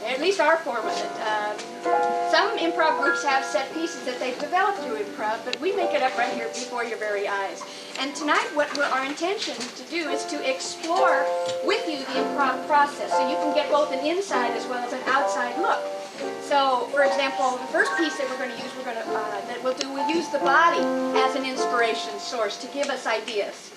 At least our form of it. Some improv groups have set pieces that they've developed through improv, but we make it up right here before your very eyes. And tonight, what our intention to do is to explore with you the improv process, so you can get both an inside as well as an outside look. So, for example, the first piece that we're going to use, we'll use the body as an inspiration source to give us ideas.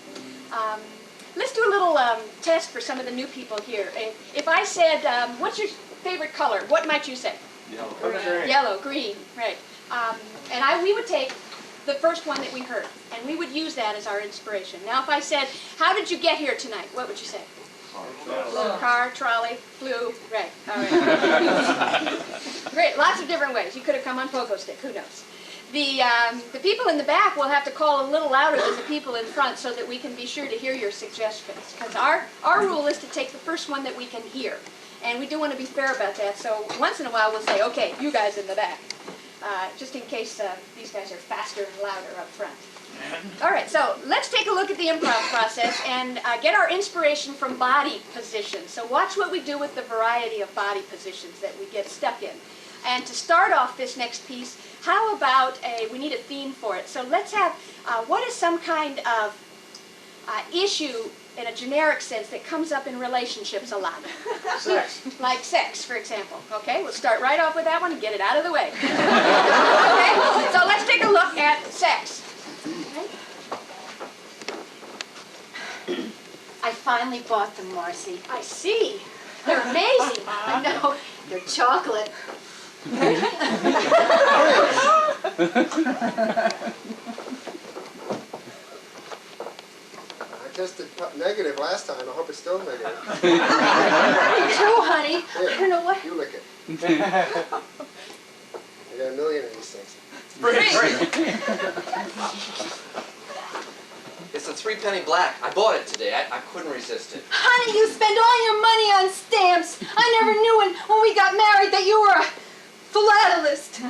Let's do a little test for some of the new people here. If I said, what's your favorite color? What might you say? Yellow. Green. Yellow, green, right. We would take the first one that we heard, and we would use that as our inspiration. Now, if I said, how did you get here tonight? What would you say? Car, trolley, flew, right. All right. Great, lots of different ways. You could have come on pogo stick, who knows? The people in the back will have to call a little louder than the people in front so that we can be sure to hear your suggestions. Because our rule is to take the first one that we can hear. And we do want to be fair about that, so once in a while we'll say, okay, you guys in the back. Just in case these guys are faster and louder up front. All right, so let's take a look at the improv process and get our inspiration from body positions. So watch what we do with the variety of body positions that we get stuck in. And to start off this next piece, how about we need a theme for it. So let's have, what is some kind of issue in a generic sense that comes up in relationships a lot? Sex. Like sex, for example. Okay, we'll start right off with that one and get it out of the way. Okay, so let's take a look at sex. Okay. I finally bought them, Marcy. I see. They're amazing. I know. They're chocolate. I tested negative last time. I hope it's still negative. Me too, honey. Here, I don't know what. you lick it. I got a million of these things. It's a 3-penny black. I bought it today. I couldn't resist it. Honey, you spend all your money on stamps. I never knew when we got married that you were a philatelist.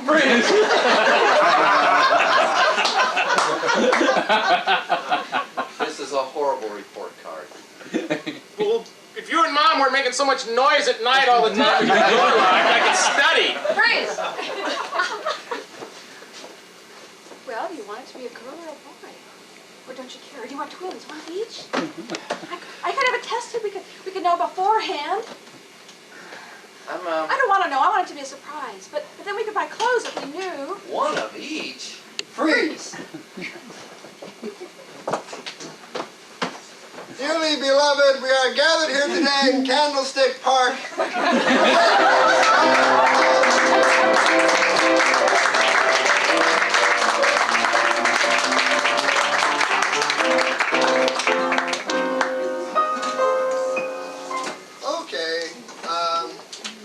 This is a horrible report card. Well, if you and Mom weren't making so much noise at night all the time, I could study. Freeze! Well, do you want it to be a girl or a boy? Or don't you care? Or do you want twins? One of each? I could have it tested. We could know beforehand. I don't want to know. I want it to be a surprise. But then we could buy clothes if we knew. One of each? Freeze. Dearly beloved, we are gathered here today in Candlestick Park. Okay,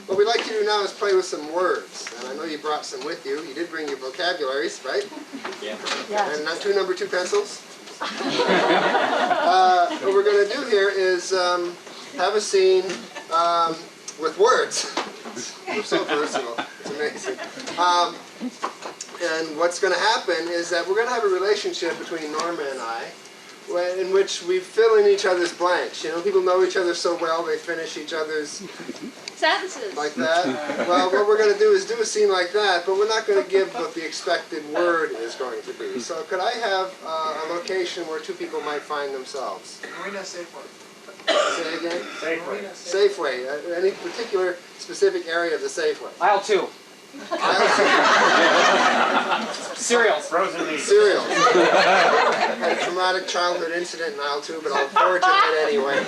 what we'd like to do now is play with some words. And I know you brought some with you. You did bring your vocabularies, right? Yeah. And not two number 2 pencils. What we're going to do here is have a scene with words. We're so versatile. It's amazing. And what's going to happen is that we're going to have a relationship between Norma and I in which we fill in each other's blanks. You know, people know each other so well, they finish each other's Sentences. like that. Well, what we're going to do is do a scene like that, but we're not going to give what the expected word is going to be. So could I have a location where two people might find themselves? Marina, Safeway. Say again? Safeway. Any particular specific area of the Safeway? Aisle 2. Cereals. Frozen meat. Cereals. I had a traumatic childhood incident in aisle 2, but I'll forge it anyway.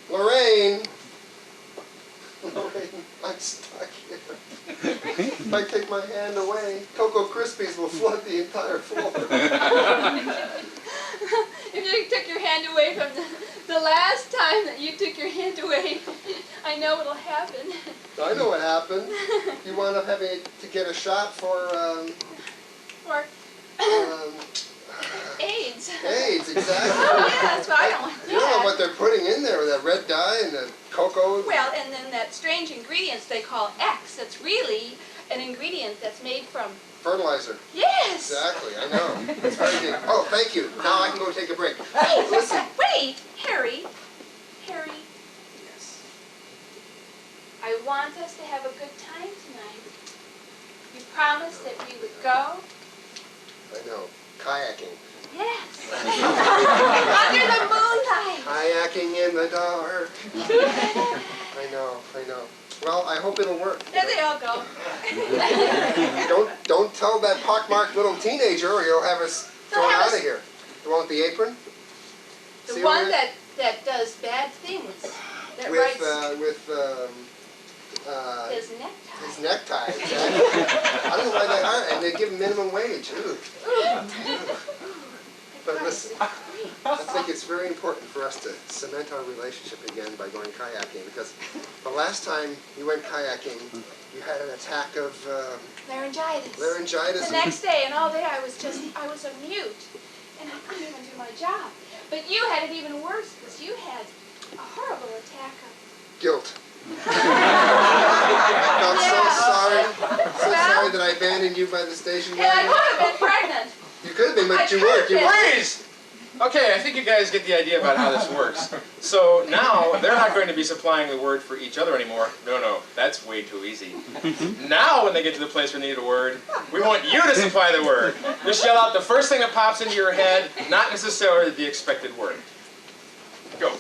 Lorraine, I'm stuck here. If I take my hand away, Cocoa Krispies will flood the entire floor. If you took your hand away from the last time that you took your hand away, I know what'll happen. I know what happened. You wound up having to get a shot for Or AIDS. AIDS, exactly. Oh, yeah, that's what I don't want. You don't know what they're putting in there with that red dye and the cocoa. Well, and then that strange ingredients they call X, that's really an ingredient that's made from... Fertilizer. Yes! Exactly, I know. It's very deep. Oh, thank you. Now I can go take a break. Wait, Listen. wait, Harry. Harry, Yes. I want us to have a good time tonight. You promised that we would go? I know. Kayaking. Yes. Under the moonlight. Kayaking in the dark. I know. Well, I hope it'll work. There they all go. Don't tell that pockmarked little teenager or you'll have us thrown out of here. The one with the apron? The See one over that does bad things. That there? writes His necktie. his necktie, exactly. I don't know why they hire, and they give him minimum wage. Ooh. But listen, I think it's very important for us to cement our relationship again by going kayaking, because the last time you went kayaking, you had an attack of Laryngitis. laryngitis. The next day and all day I was a mute. And I couldn't even do my job. But you had it even worse because you had a horrible attack of... Guilt. I'm so sorry. So sorry that I abandoned you by the station And I wagon. would have been pregnant. You could have been, but I you could weren't. have been. Please! Okay, I think you guys get the idea about how this works. So now, they're not going to be supplying the word for each other anymore. No, that's way too easy. Now, when they get to the place where they need a word, we want you to supply the word. Just yell out the first thing that pops into your head, not necessarily the expected word. Go.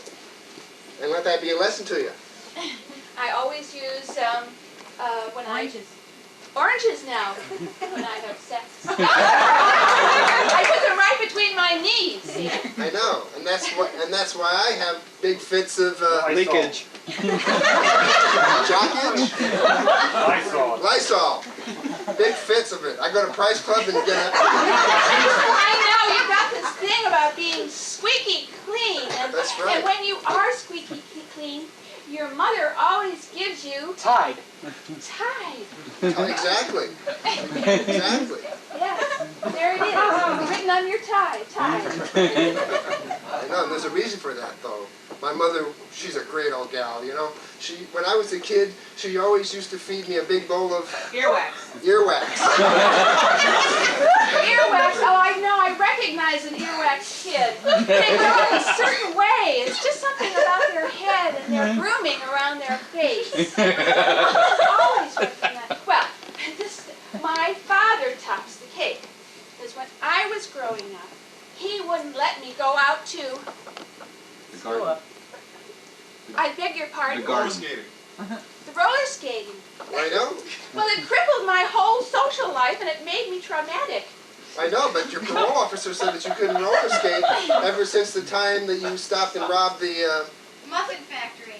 And let that be a lesson to you. I always use oranges now when I have sex. I put them right between my knees. See? I know, and that's why I have big fits of Leakage. jockage. Lysol. Big fits of it. I go to Price Club and get it. I know, you've got this thing about being squeaky clean. And, That's right. And when you are squeaky clean, your mother always gives you Tide. Tide. Exactly. Exactly. Yes, there it is, written on your tie. Tide. I know, and there's a reason for that, though. My mother, she's a great old gal, you know. When I was a kid, she always used to feed me a big bowl of Earwax. earwax. Earwax, oh I know, I recognize an earwax kid. They grow in a certain way. It's just something about their head and their grooming around their face. Always right from that. Well, wouldn't let me go out to, The garden. I beg your pardon? The garden. The roller skating. I know. Well, it crippled my whole social life and it made me traumatic. I know, but your parole officer said that you couldn't roller skate ever since the time that you stopped and robbed the, Muffin factory.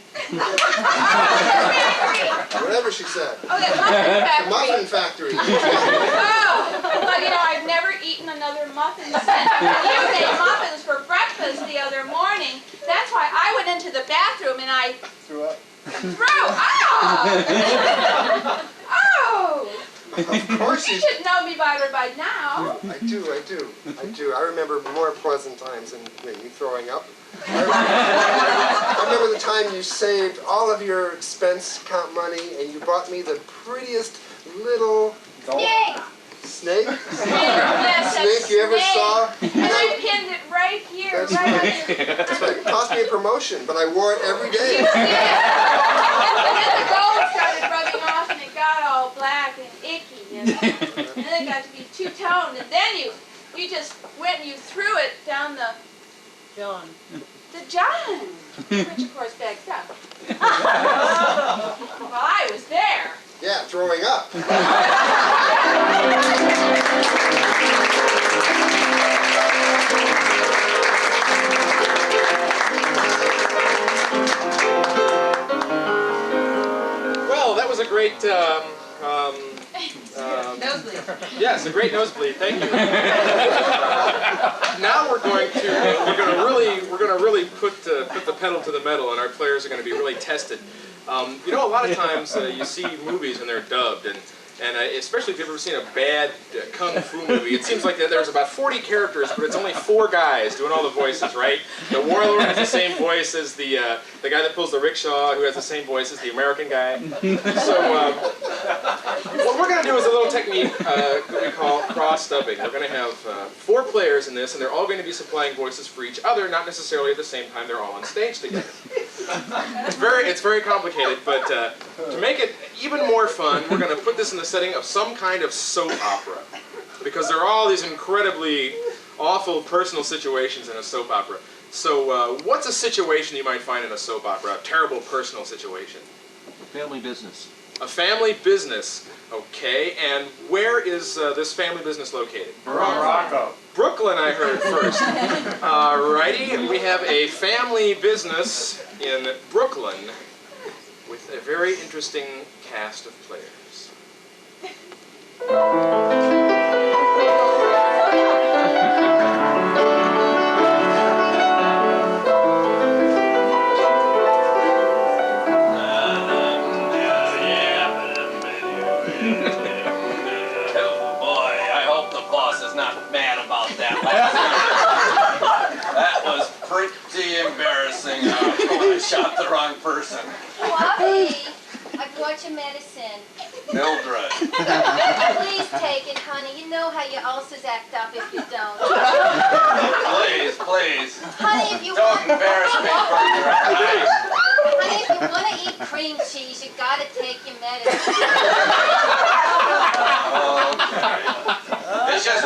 whatever she said. Oh, that muffin factory. The muffin factory. Oh, well, you know, I've never eaten another muffin since. You made muffins for breakfast the other morning. That's why I went into the bathroom and I Threw up. threw. Oh! Oh! Of course You you. should know me better by now. I do. I remember more pleasant times than you throwing up. I remember the time you saved all of your expense account money and you bought me the prettiest little snake. Yes, Snake you ever snake. saw. And I pinned it right here, That's right right. here. That's right. It cost me a promotion, but I wore it every day. And then the gold started rubbing off and it got all black and icky. And then it got to be two-toned. And then you just went and you threw it down the John, which of course backed up. Well, I was there. Yeah, throwing up. Well, that was a great, Nosebleed. yes, a great nosebleed. Thank you. Now we're going to really put the pedal to the metal, and our players are going to be really tested. You know, a lot of times you see movies and they're dubbed, and especially if you've ever seen a bad kung fu movie, it seems like that there's about 40 characters, but it's only 4 guys doing all the voices, right? The warlord has the same voice as the guy that pulls the rickshaw, who has the same voice as the American guy. So what we're going to do is a little technique that we call cross-dubbing. We're going to have 4 players in this, and they're all going to be supplying voices for each other, not necessarily at the same time they're all on stage together. It's very complicated, but to make it even more fun, we're going to put this in the setting of some kind of soap opera, because there are all these incredibly awful personal situations in a soap opera. So what's a situation you might find in a soap opera, a terrible personal situation? Family business. A family business, okay, and where is this family business located? Morocco. Brooklyn, I heard first. Alrighty, we have a family business in Brooklyn with a very interesting cast of players. That was pretty embarrassing when I shot the wrong person. Bobby, I brought your medicine. Mildred. Please take it, honey. You know how your ulcers act up if you don't. Please, please. Honey, if you Don't want, embarrass me further, alright? honey, if you want to eat cream cheese, you gotta take your medicine. Okay. It's just,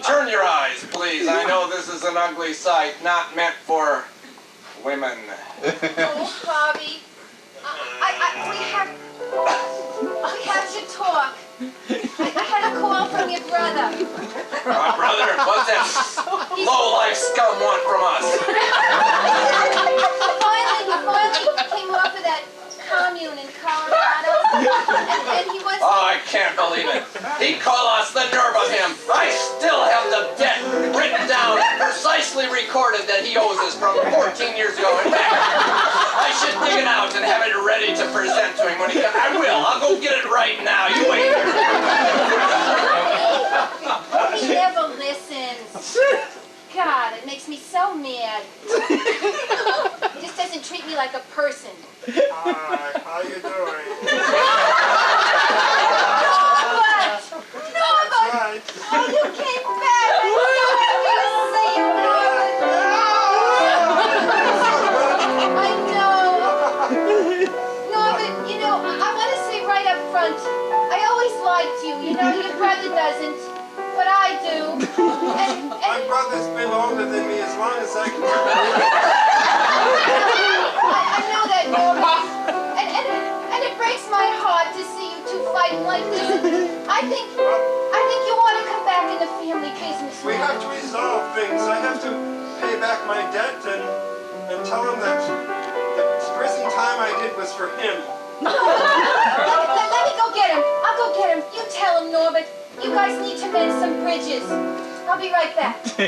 turn your eyes, please. I know this is an ugly sight, not meant for women. Oh, Bobby, we have to talk. I had a call from your brother. My brother, what's that low-life scum want from us? He finally came off of that commune in Colorado, and he wants Oh, I can't believe it. He called us, the nerve of him. I still have the debt written down, precisely recorded that he owes us from 14 years ago. In fact, I should dig it out and have it ready to present to him when he comes. I will. I'll go get it right now. You wait here. He never listens. God, it makes me so mad. He just doesn't treat me like a person. Hi, how you doing? Norma! Right. Oh, you came back! I'm so happy to see you, Norma! I know. Norma, you know, I want to say right up front, I always liked you. You know, your brother doesn't, but I do. And my brother's been older than me as long as I can remember. I know that, Norma. And it breaks my heart to see you two fighting like this. I think you want to come back in the family business. We have to resolve things. I have to pay back my debt and tell him that the prison time I did was for him. Let me go get him. I'll go get him. You tell him, Norbert. You guys need to mend some bridges. I'll be right back. The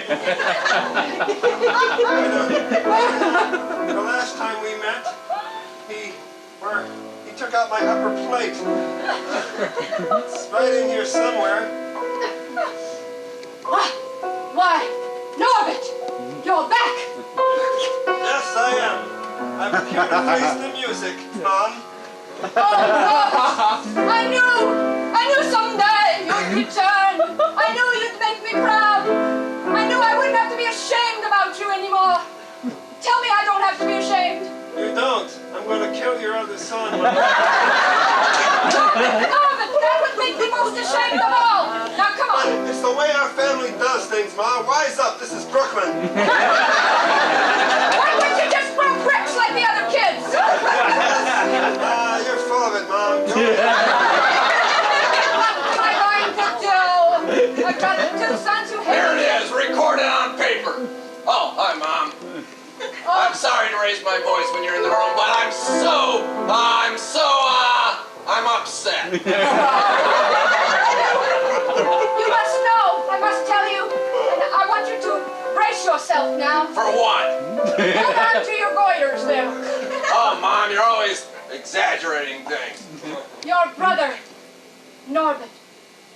last time we met, he took out my upper plate. It's right in here somewhere. Why? Norbert! You're back! Yes, I am. I'm here to face the music, Mom. Oh, Norbert! I knew someday you'd return. I knew you'd make me proud. I knew I wouldn't have to be ashamed about you anymore. Tell me I don't have to be ashamed. You don't. I'm going to kill your other son. Norbert, that would make me most ashamed of all. Now, come on. It's the way our family does things, Ma. Wise up. This is Brooklyn. Why wouldn't you just throw bricks like the other kids? You're full of it, Mom. Go ahead. What am I going to do? I've got two sons who hate Here me. it is, recorded on paper. Oh, hi, Mom. I'm sorry to raise my voice when you're in the room, but I'm upset. You must know, I must tell you, and I want you to brace yourself now. For what? Hold on to your goiters there. Oh, Mom, you're always exaggerating things. Your brother, Norbert,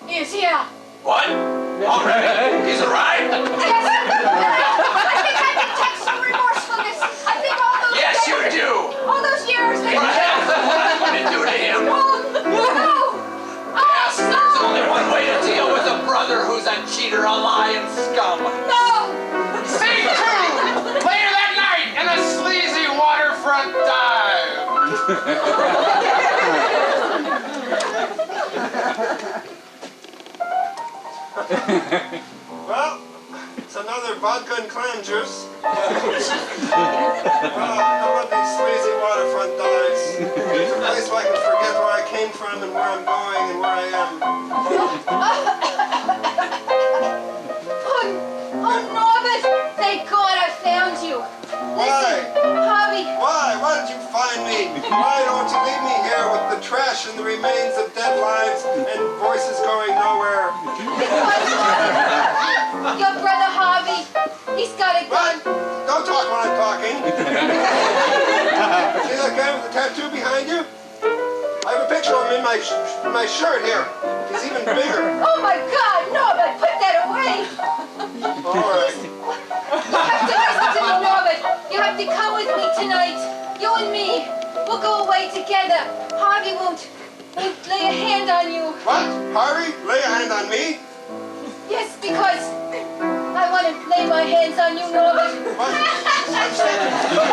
is here. What? Already? He's arrived? Yes, I think I can take some remorsefulness. I think all those Yes, you years, do. all those years they What are you going to do to him? No! Yes, there's only one way to deal with a brother who's a cheater, a lying scum. No! Scene 2! Later that night in a sleazy waterfront dive. Well, it's another vodka and clam juice. I love these sleazy waterfront dives. It's a place where I can forget where I came from and where I'm going and where I am. Oh, Norbert! Thank God I found you. Listen, Harvey. Why? Why did you find me? Why don't you leave me here with the trash and the remains of dead lives and voices going nowhere? Your brother Harvey, he's got a gun. What? Don't talk when I'm talking. See that guy with the tattoo behind you? I have a picture of him in my shirt here. He's even bigger. Oh my God, Norbert, put that away. All right. You have to listen to me, Norbert. You have to come with me tonight. You and me. We'll go away together. Harvey won't lay a hand on you. What? Harvey? Lay a hand on me? Yes, because I want to lay my hands on you, Norbert. What? I'm so confused.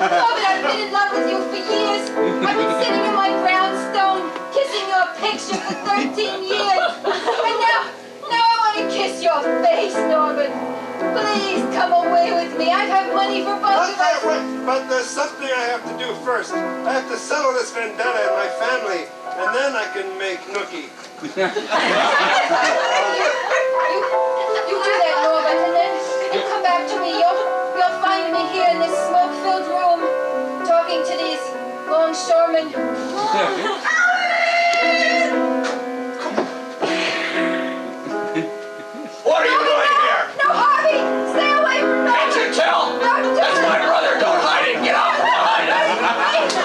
Norbert, I've been in love with you for years. I've been sitting in my brownstone, kissing your picture for 13 years. And now I want to kiss your face, Norbert. Please come away with me. I have money for both of us. But there's something I have to do first. I have to settle this vendetta in my family, and then I can make nookie. You do that, Norbert, and then you come back to me. You'll find me here in this smoke-filled room, talking to these longshoremen. What are you doing here? No, Harvey! Stay away from me! Can't you tell? That's my brother. Don't hide him. Get out from behind us.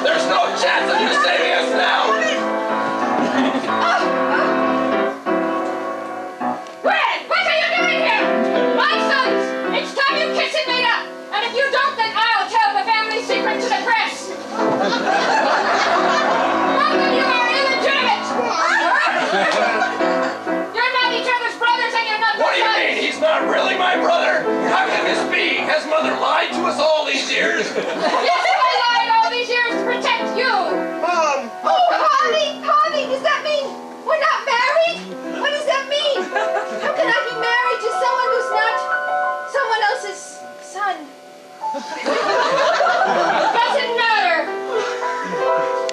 There's no chance of you saving us now. Red, what are you doing here? My sons, it's time you kiss it made up. And if you don't, then I'll tell the family secret to the press. Both of you are illegitimate. You're not each other's brothers and you're not What do you sons. mean? He's not really my brother. How can this be? Has Mother lied to us all these years? Yes, I lied all these years to protect you. Mom! Oh, Harvey! Harvey, does that mean we're not married? What does that mean? How can I be married to someone who's not son. Doesn't matter.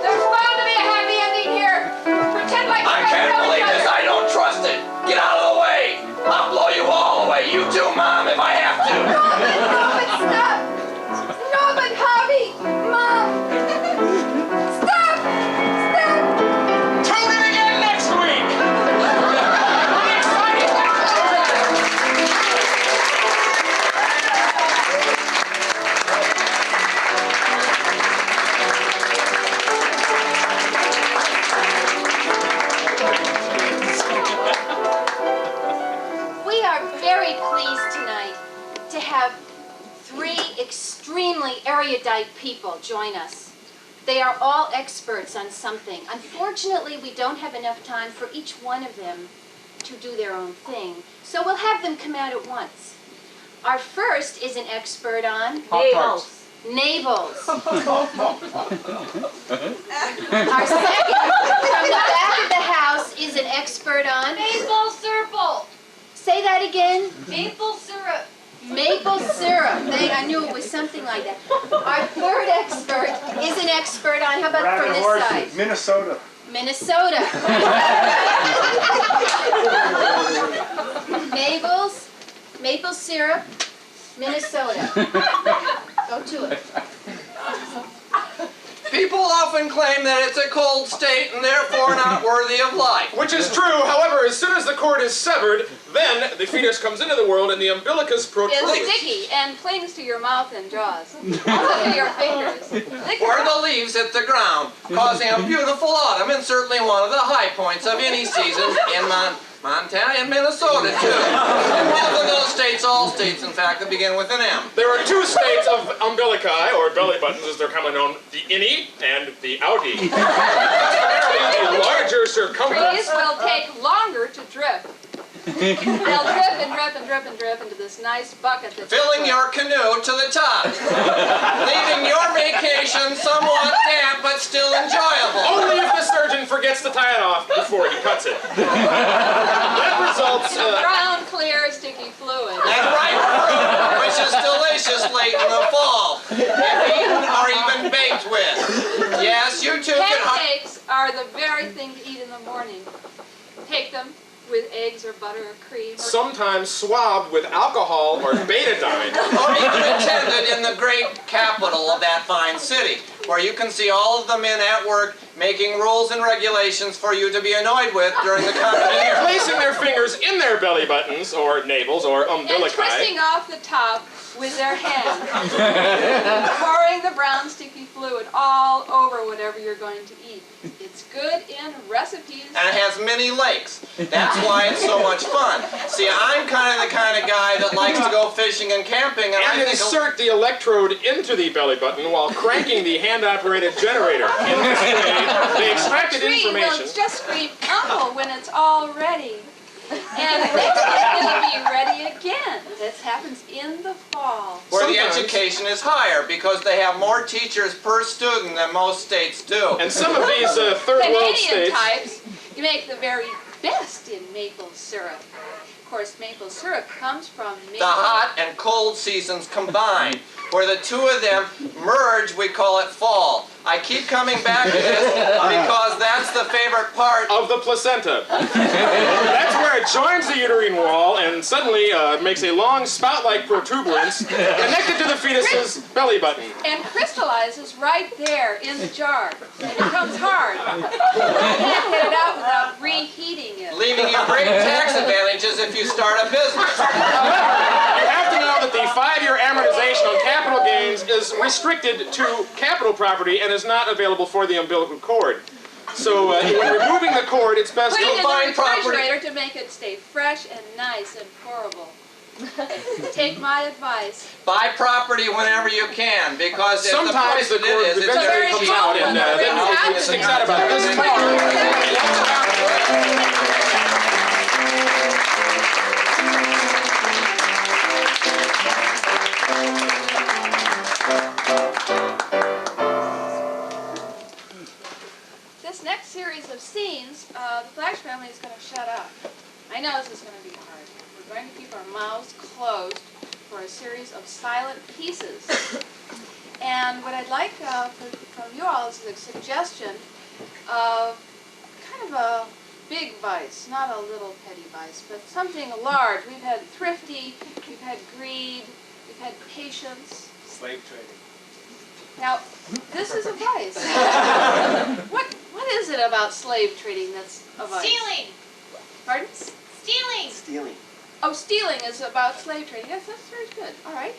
There's bound to be a happy ending here. Pretend like I can't believe this. I don't trust it. Get out of the way. I'll blow you all away. You too, Mom, if I have to. Norman, stop. Norman, Harvey, Mom. Stop. Stop. Tune in again next week! I'm excited! We are very pleased tonight to have 3 extremely erudite people join us. They are all experts on something. Unfortunately, we don't have enough time for each one of them to do their own thing, so we'll have them come out at once. Our first is an expert on Pop-Tarts. navels. Our second, from the back of the house, is an expert on Maple syrup. Say that again. Maple syrup. Maple syrup. I knew it was something like that. Our third expert is an expert on, how about from this side? Minnesota. Minnesota. Navels, maple syrup, Minnesota. Go to it. People often claim that it's a cold state and therefore not worthy of life. Which is true, however, as soon as the cord is severed, then the fetus comes into the world and the umbilicus protrudes. It's sticky and clings to your mouth and jaws. Also to your fingers. Or the leaves hit the ground, causing a beautiful autumn and certainly one of the high points of any season in Montana and Minnesota, too. And both of those states, all states, in fact, that begin with an M. There are 2 states of umbilici, or belly buttons as they're commonly known, the innie and the outie. Primarily, the larger circumference. These will take longer to drip. They'll drip and drip and drip and drip into this nice bucket that's Filling your canoe to the top, leaving your vacation somewhat damp but still enjoyable. Only if the surgeon forgets to tie it off before he cuts it. That results... brown, clear, sticky fluid. And ripe fruit, which is delicious late in the fall, if eaten or even baked with. Yes, you too can... Pancakes are the very thing to eat in the morning. Take them with eggs or butter or cream. Sometimes swabbed with alcohol or betadine. Or even attended in the great capital of that fine city, where you can see all of the men at work making rules and regulations for you to be annoyed with during the coming year. Placing their fingers in their belly buttons, or navels, or And umbilici. twisting off the top with their hands. Pouring the brown sticky fluid all over whatever you're going to eat. It's good in recipes. And it has many lakes. That's why it's so much fun. See, I'm kind of the guy that likes to go fishing and camping, and I And think... insert the electrode into the belly button while cranking the hand-operated generator. In this way, the extracted Tree will information... just scream uncle when it's all ready. And eventually it'll be ready again. This happens in the fall. Where the Sometimes- education is higher, because they have more teachers per student than most states do. And some of these third world Canadian states... types, you make the very best in maple syrup. Of course, maple syrup comes from maple. The hot and cold seasons combine. Where the 2 of them merge, we call it fall. I keep coming back to this because that's the favorite part of the placenta. That's where it joins the uterine wall and suddenly makes a long spout-like protuberance connected to the fetus's belly button. And crystallizes right there in the jar. And it becomes hard. You can't get it out without reheating it. leaving you great tax advantages if you start a business. You have to know that the 5-year amortization on capital gains is restricted to capital property and is not available for the umbilical cord. So when removing the cord, it's best Put it to in the find property. refrigerator to make it stay fresh and nice and pourable. Take my advice. Buy property whenever you can, because if sometimes the the price cord it is, it's eventually very comes cheap. out and then it sticks out about this tall. This next series of scenes, the Flash family is going to shut up. I know this is going to be hard. We're going to keep our mouths closed for a series of silent pieces. And what I'd like from you all is a suggestion of kind of a big vice, not a little petty vice, but something large. We've had thrifty, we've had greed, we've had patience. Slave trading. Now, this is a vice. What is it about slave trading that's a vice? Stealing. Pardon? Stealing. Stealing. Oh, stealing is about slave trading. Yes, that's very good. All right.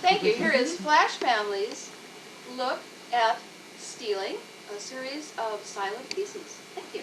Thank you. Here is Flash Family's look at stealing, a series of silent pieces. Thank you.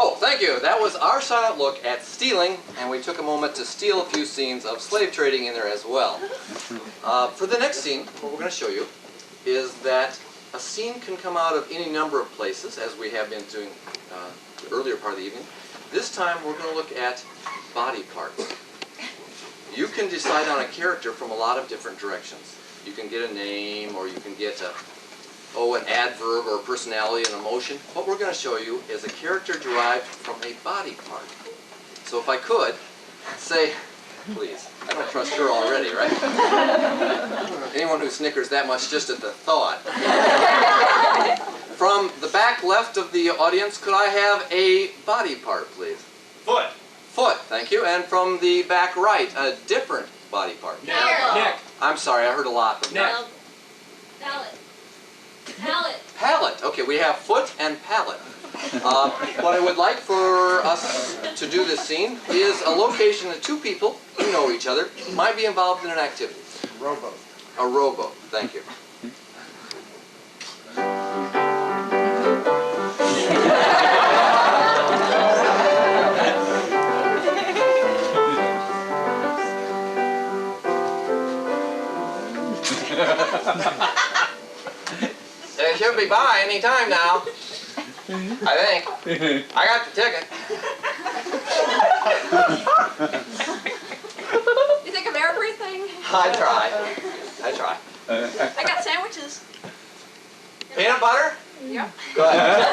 Oh, thank you. That was our silent look at stealing, and we took a moment to steal a few scenes of slave trading in there as well. For the next scene, what we're going to show you is that a scene can come out of any number of places, as we have been doing the earlier part of the evening. This time, we're going to look at body parts. You can decide on a character from a lot of different directions. You can get a name, or you can get an adverb or a personality, an emotion. What we're going to show you is a character derived from a body part. So if I could, say, please, I don't trust her already, right? Anyone who snickers that much just at the thought. From the back left of the audience, could I have a body part, please? Foot. Foot, thank you. And from the back right, a different body part. Neck. I'm sorry, I heard a lot. Palate. Palate. Palate. Okay, we have foot and palate. What I would like for us to do this scene is a location that two people who know each other might be involved in an activity. Rowboat. A rowboat. Thank you. It should be by any time now. I think. I got the ticket. You think of everything? I try. I try. I got sandwiches. Peanut butter? Yep. Go ahead.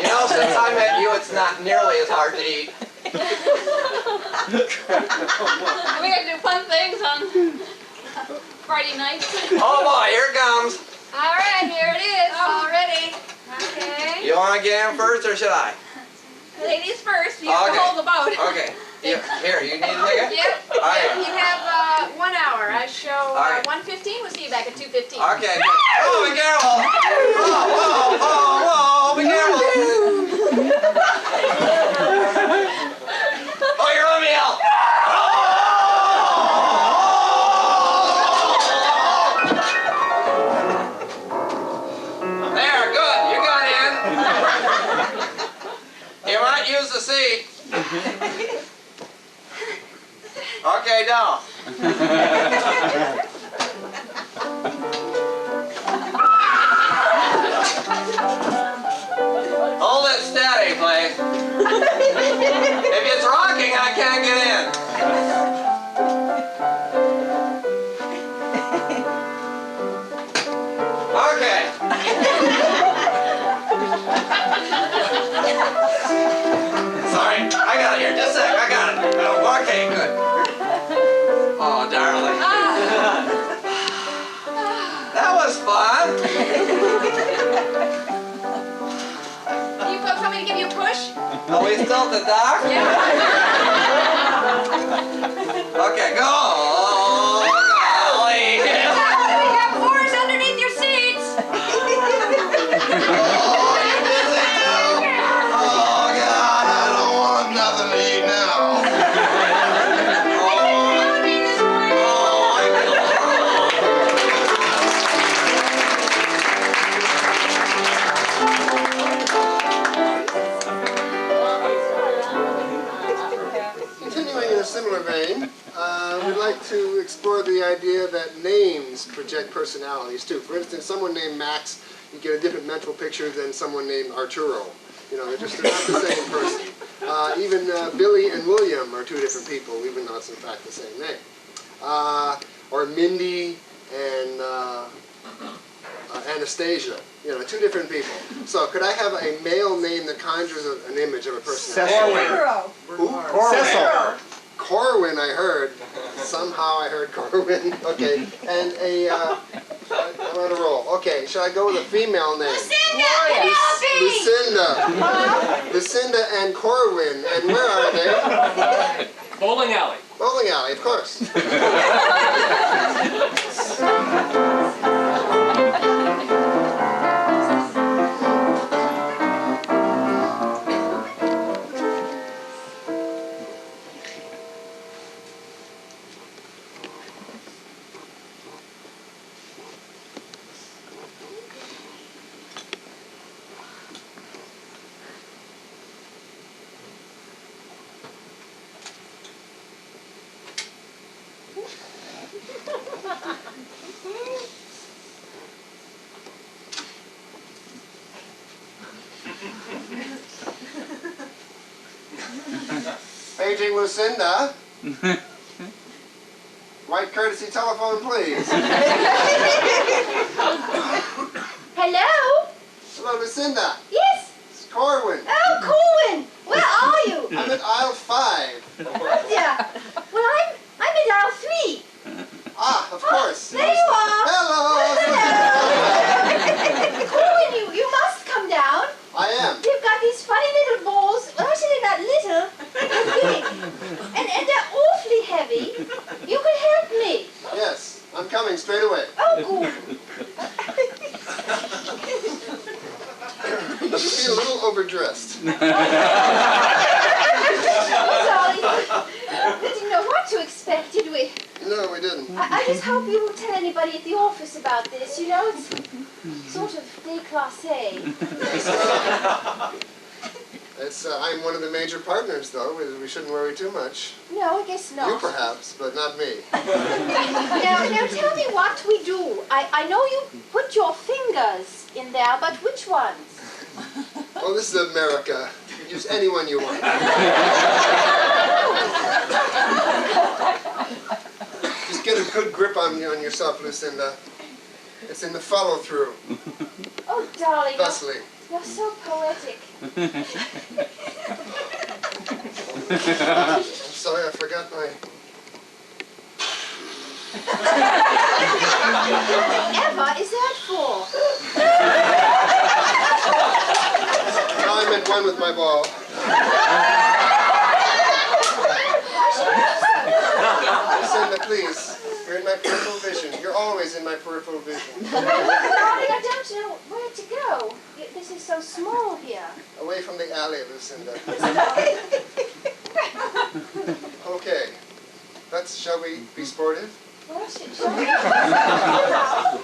You know, since I met you, it's not nearly as hard to eat. We gotta do fun things on Friday night. Oh boy, here it comes. All right, here it is. All ready. Okay. You want to get in first or should I? Ladies first. You have to hold the boat. Okay. Here, you need a ticket? Yep. All right. You have 1 hour. I show All right. 1:15. We'll see you back at 2:15. Okay. Oh, be careful. Whoa, be careful. Oh, you're letting me out. There, good. You got in. You might use the seat. Okay, down. Hold it steady, please. If it's rocking, I can't get in. Okay. Sorry, I got it here. Just a sec, I got it. Oh, okay, good. Oh, darling. That was fun. You folks want me to give you a push? Are we still at the dock? Yeah. Okay, go. Golly. What do we have explore the idea that names project personalities too. For instance, someone named Max, you get a different mental picture than someone named Arturo. You know, they're not the same person. Even Billy and William are two different people, even though it's in fact the same name. Or Mindy and Anastasia. You know, two different people. So could I have a male name that conjures an image of a person? Who? Cecil. Corwin, I heard. Somehow I heard Corwin. Okay. And I'm on a roll. Okay, shall I go with a female name? Lucinda. Lucinda and Corwin. And where are they? Bowling alley. Bowling alley, of course. Paging Lucinda. White courtesy telephone, please. Hello? Hello, Lucinda. Yes? It's Corwin. Oh, Corwin! Where are you? I'm at aisle 5. Oh, dear. Well, I'm at aisle 3. Ah, of course. There you are. Hello. Corwin, you must come down. I am. You've got these funny little balls. Well, actually, not little. They're big. And they're awfully heavy. You could help me. Yes, I'm coming straight away. Oh, good. You feel a little overdressed. Oh, darling. We didn't know what to expect, did we? No, we didn't. I just hope you won't tell anybody at the office about this. You know, it's sort of déclassé. I'm one of the major partners, though. We shouldn't worry too much. No, I guess not. You perhaps, but not me. Now tell me what we do. I know you put your fingers in there, but which ones? Oh, this is America. You can use any one you want. Just get a good grip on yourself, Lucinda. It's in the follow-through. Oh, darling. Thusly. You're so poetic. I'm sorry, I forgot my... Whatever is that for? Now I'm at one with my ball. Lucinda, please. You're in my peripheral vision. You're always in my peripheral vision. Darling, I don't know where to go. This is so small here. Away from the alley, Lucinda. Okay. Shall we be sportive? Well, shall we? Oh,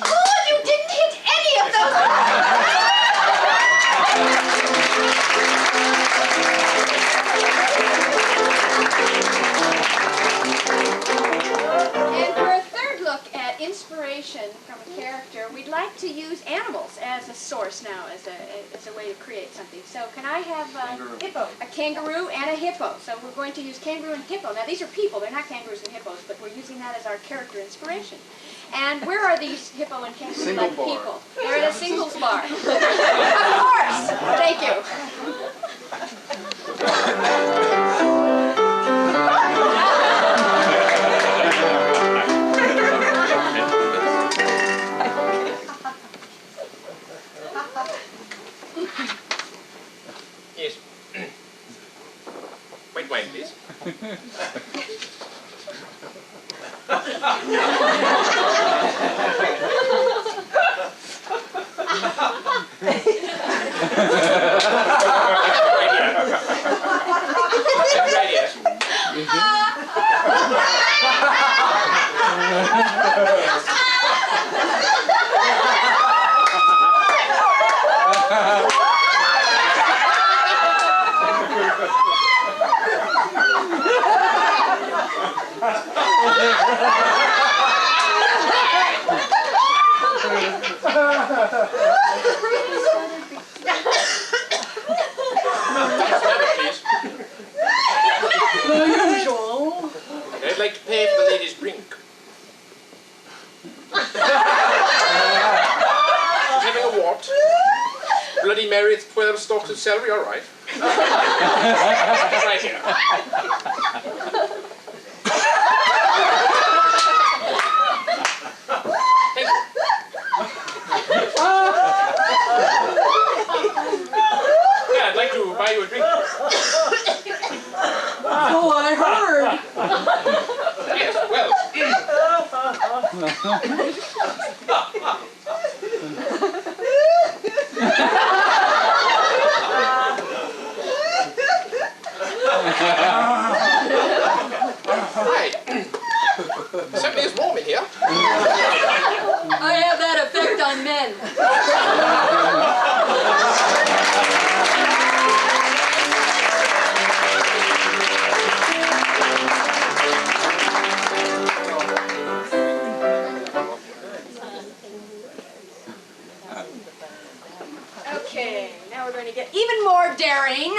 good! You didn't hit any of those. And for a third look at inspiration from a character, we'd like to use animals as a source now, as a way to create something. So can I have Hippo. a kangaroo and a hippo? So we're going to use kangaroo and hippo. Now these are people, they're not kangaroos and hippos, but we're using that as our character inspiration. And where are these hippo and kangaroo like people? They're at a singles bar. Of course! Thank you. Yes. White wine, please. salted celery, all right. Right here. Thank you. Yeah, I'd like to buy you a drink. Oh, I heard. Yes, well. Right. Certainly is warm in here. I have that effect on men. Okay, now we're going to get even more daring.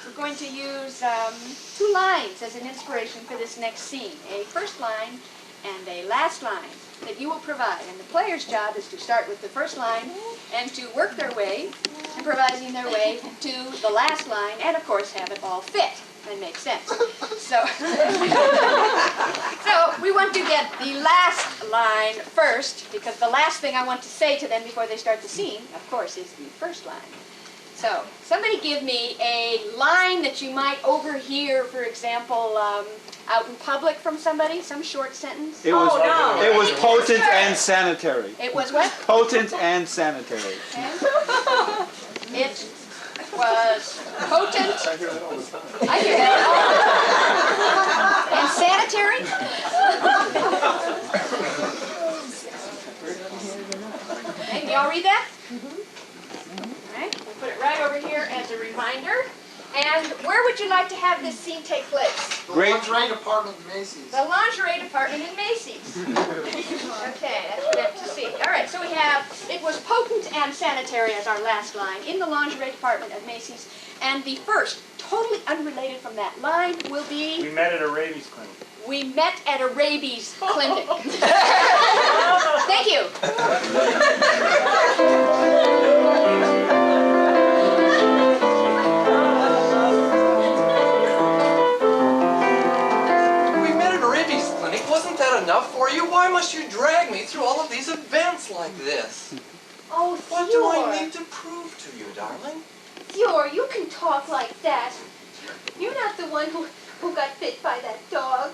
We're going to use 2 lines as an inspiration for this next scene. A first line and a last line that you will provide. And the player's job is to start with the first line and to work their way, improvising their way to the last line, and of course have it all fit and make sense. So, so we want to get the last line first, because the last thing I want to say to them before they start the scene, of course, is the first line. So, somebody give me a line that you might overhear, for example, out in public from somebody, some short sentence. It was potent and sanitary. It was what? Potent and sanitary. Okay. It was potent. I hear that all. And sanitary. Okay, can y'all read that? All right, we'll put it right over here as a reminder. And where would you like to have this scene take place? The lingerie department in Macy's. The lingerie department in Macy's. Okay, that's what we have to see. All right, so we have, it was potent and sanitary as our last line in the lingerie department at Macy's. And the first, totally unrelated from that line, will be... We met at a rabies clinic. We met at a rabies clinic. Thank you. Wasn't that enough for you? Why must you drag me through all of these events like this? Oh, What do I need to prove to you, darling? Theodore, you can talk like that. You're not the one who got bit by that dog.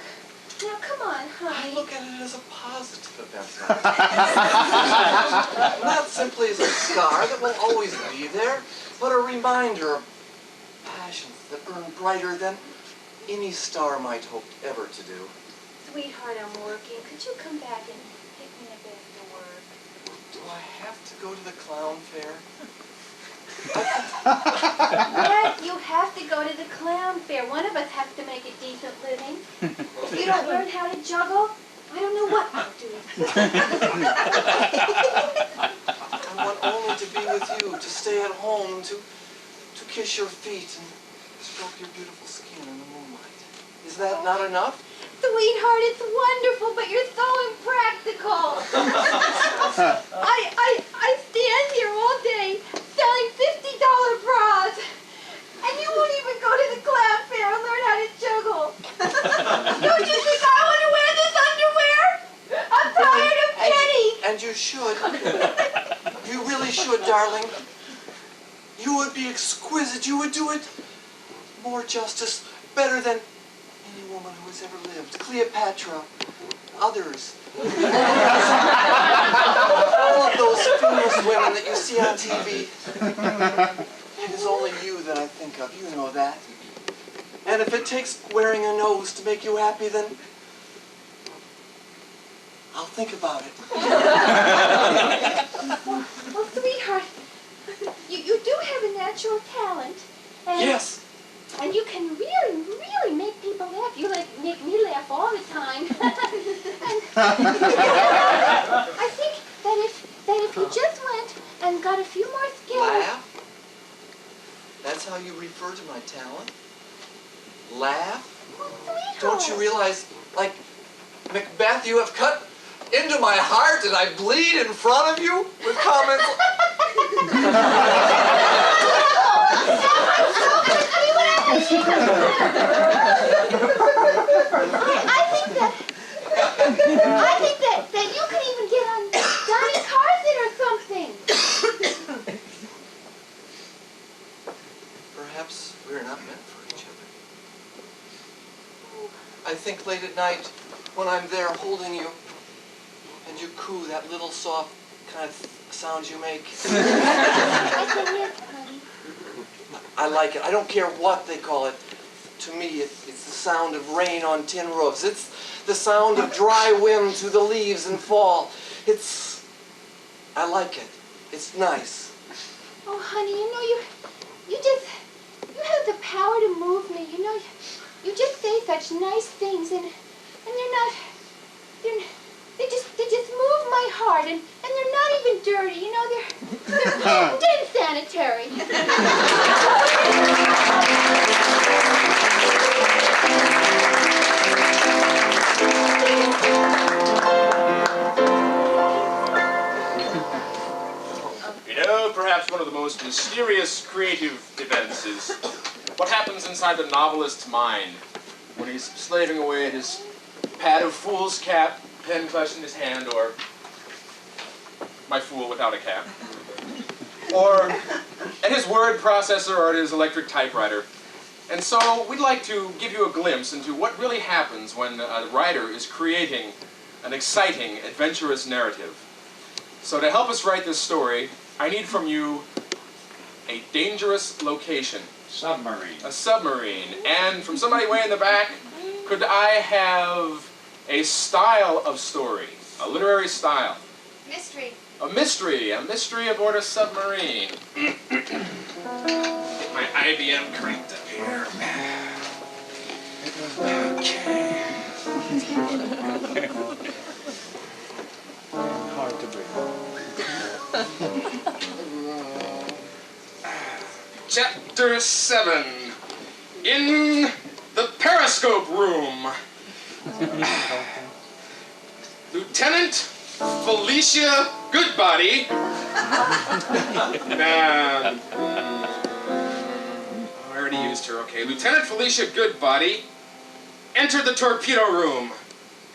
Now, come on, honey. I look at it as a positive event. Not simply as a scar that will always be there, but a reminder of passions that burn brighter than any star might hope ever to do. Sweetheart, I'm working. Could you come back and pick me up after work? Do I have to go to the clown fair? Yes, you have to go to the clown fair. One of us has to make a decent living. If you don't learn how to juggle, I don't know what I'll do. I want only to be with you, to stay at home, to kiss your feet and stroke your beautiful skin in the moonlight. Is that not enough? Sweetheart, it's wonderful, but you're so impractical. I stand here all day selling $50 bras, and you won't even go to the clown fair and learn how to juggle. Don't you think I want to wear this underwear? I'm tired of pennies. And you should. You really should, darling. You would be exquisite. You would do it more justice, better than any woman who has ever lived. Cleopatra, others. All of those famous women that you see on TV. It is only you that I think of. You know that. And if it takes wearing a nose to make you happy, then I'll think about it. Well, sweetheart, you do have a natural talent. And Yes. And you can really, really make people laugh. You make me laugh all the time. And I think that if you just went and got a few more skills. Laugh? That's how you refer to my talent? Laugh? Oh, sweetheart. Don't you realize, like Macbeth, you have cut into my heart and I bleed in front of you with comments? I think that you could even get on Donnie Carson or something. Perhaps we're not meant for each other. I think late at night, when I'm there holding you, and you coo that little soft kind of sound you make. I said yes, honey. I like it. I don't care what they call it. To me, it's the sound of rain on tin roofs. It's the sound of dry wind through the leaves in fall. I like it. It's nice. Oh, honey, you know, you have the power to move me. You know, you just say such nice things, and they just move my heart, and they're not even dirty. You know, they're potent and sanitary. You know, perhaps one of the most mysterious creative events is what happens inside the novelist's mind when he's slaving away at his pad of fool's cap, pen clutched in his hand, or my fool without a cap, or at his word processor or at his electric typewriter. And so we'd like to give you a glimpse into what really happens when a writer is creating an exciting, adventurous narrative. So to help us write this story, I need from you a dangerous location. Submarine. A submarine. And from somebody way in the back, could I have a style of story? A literary style. Mystery. A mystery aboard a submarine. Get my IBM cranked up here. Okay. Hard to breathe. Chapter 7. In the periscope room. Lieutenant Felicia Goodbody. I already used her, okay. Lieutenant Felicia Goodbody entered the torpedo room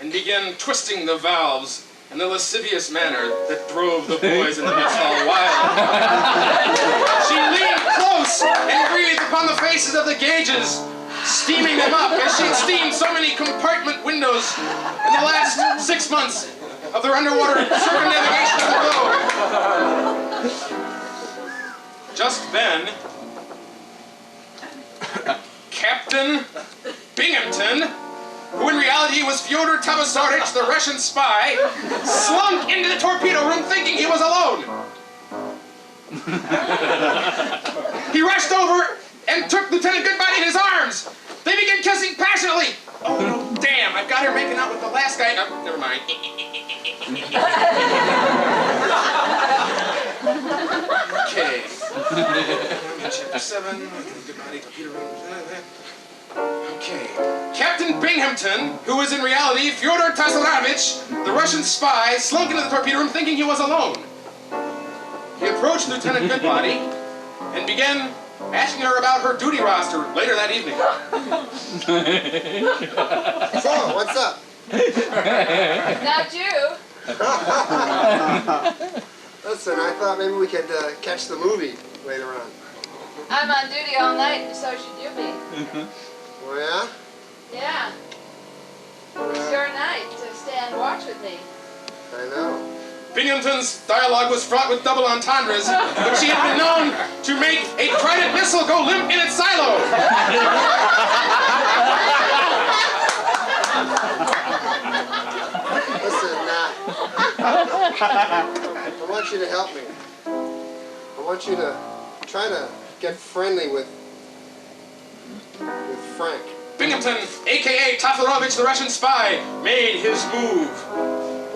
and began twisting the valves in the lascivious manner that drove the boys in the mess hall wild. She leaned close and breathed upon the faces of the gauges, steaming them up as she'd steamed so many compartment windows in the last 6 months of their underwater circumnavigation of the globe. Just then, Captain Binghamton, who in reality was Fyodor Tabasarich, the Russian spy, slunk into the torpedo room thinking he was alone. He rushed over and took Lieutenant Goodbody in his arms. They began kissing passionately. Oh, no, damn, I've got her making out with the last guy. Oh, never mind. Okay. Chapter 7, Goodbody, torpedo room. Okay. Captain Binghamton, who was in reality Fyodor Tasarovich, the Russian spy, slunk into the torpedo room thinking he was alone. He approached Lieutenant Goodbody and began asking her about her duty roster later that evening. So, what's up? Not you. Listen, I thought maybe we could catch the movie later on. I'm on duty all night, and so should you be. Oh, yeah? Yeah. It's your night to stand watch with me. I know. Binghamton's dialogue was fraught with double entendres, but she had been known to make a Trident missile go limp in its silo. Listen, I want you to help me. I want you to try to get friendly with Frank. Binghamton, a.k.a. Tasarovich, the Russian spy, made his move.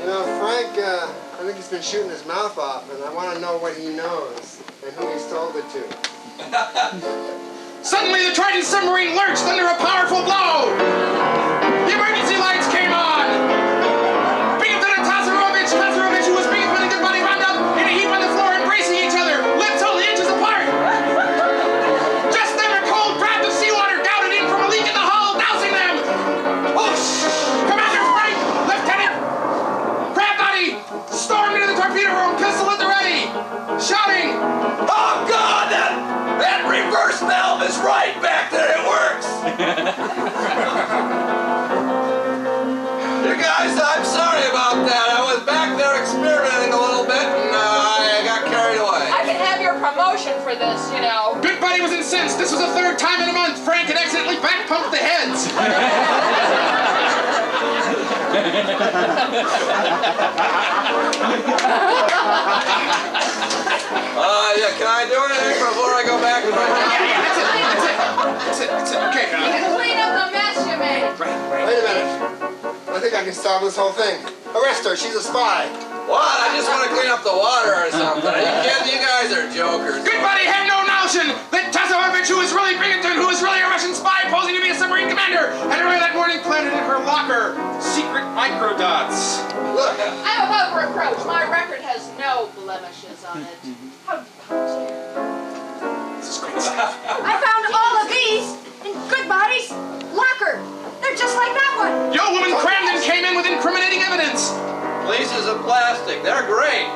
You know, Frank, I think he's been shooting his mouth off, and I want to know what he knows and who he's told it to. Suddenly, the Trident submarine lurched under a powerful blow. The emergency lights came on. Binghamton and Tasarovich, who was Binghamton and Goodbody, wound up in a heap on the floor, embracing each other, lips only inches apart. Just then, a cold draft of seawater guys, I'm sorry about that. I was back there experimenting a little bit and I got carried away. I can have your promotion for this, you know. Good buddy was incensed. This was the third time in a month Frank had accidentally back pumped the heads. Yeah, can I do anything before I go back to my job? That's it. Okay. Clean up the mess you made. Wait a minute. I think I can solve this whole thing. Arrest her. She's a spy. What? I just want to clean up the water or something. Are you kidding? You guys are jokers. Good buddy had no notion that Tassovich, who is really Binghamton, who is really a Russian spy posing to be a submarine commander, had earlier that morning planted in her locker secret microdots. Look. I'm above reproach. My record has no blemishes on it. How dare This is great stuff. I found all of these in Goodbody's locker. They're just like that one. Yo, woman Cramden came in with incriminating evidence. Pieces of plastic. They're great.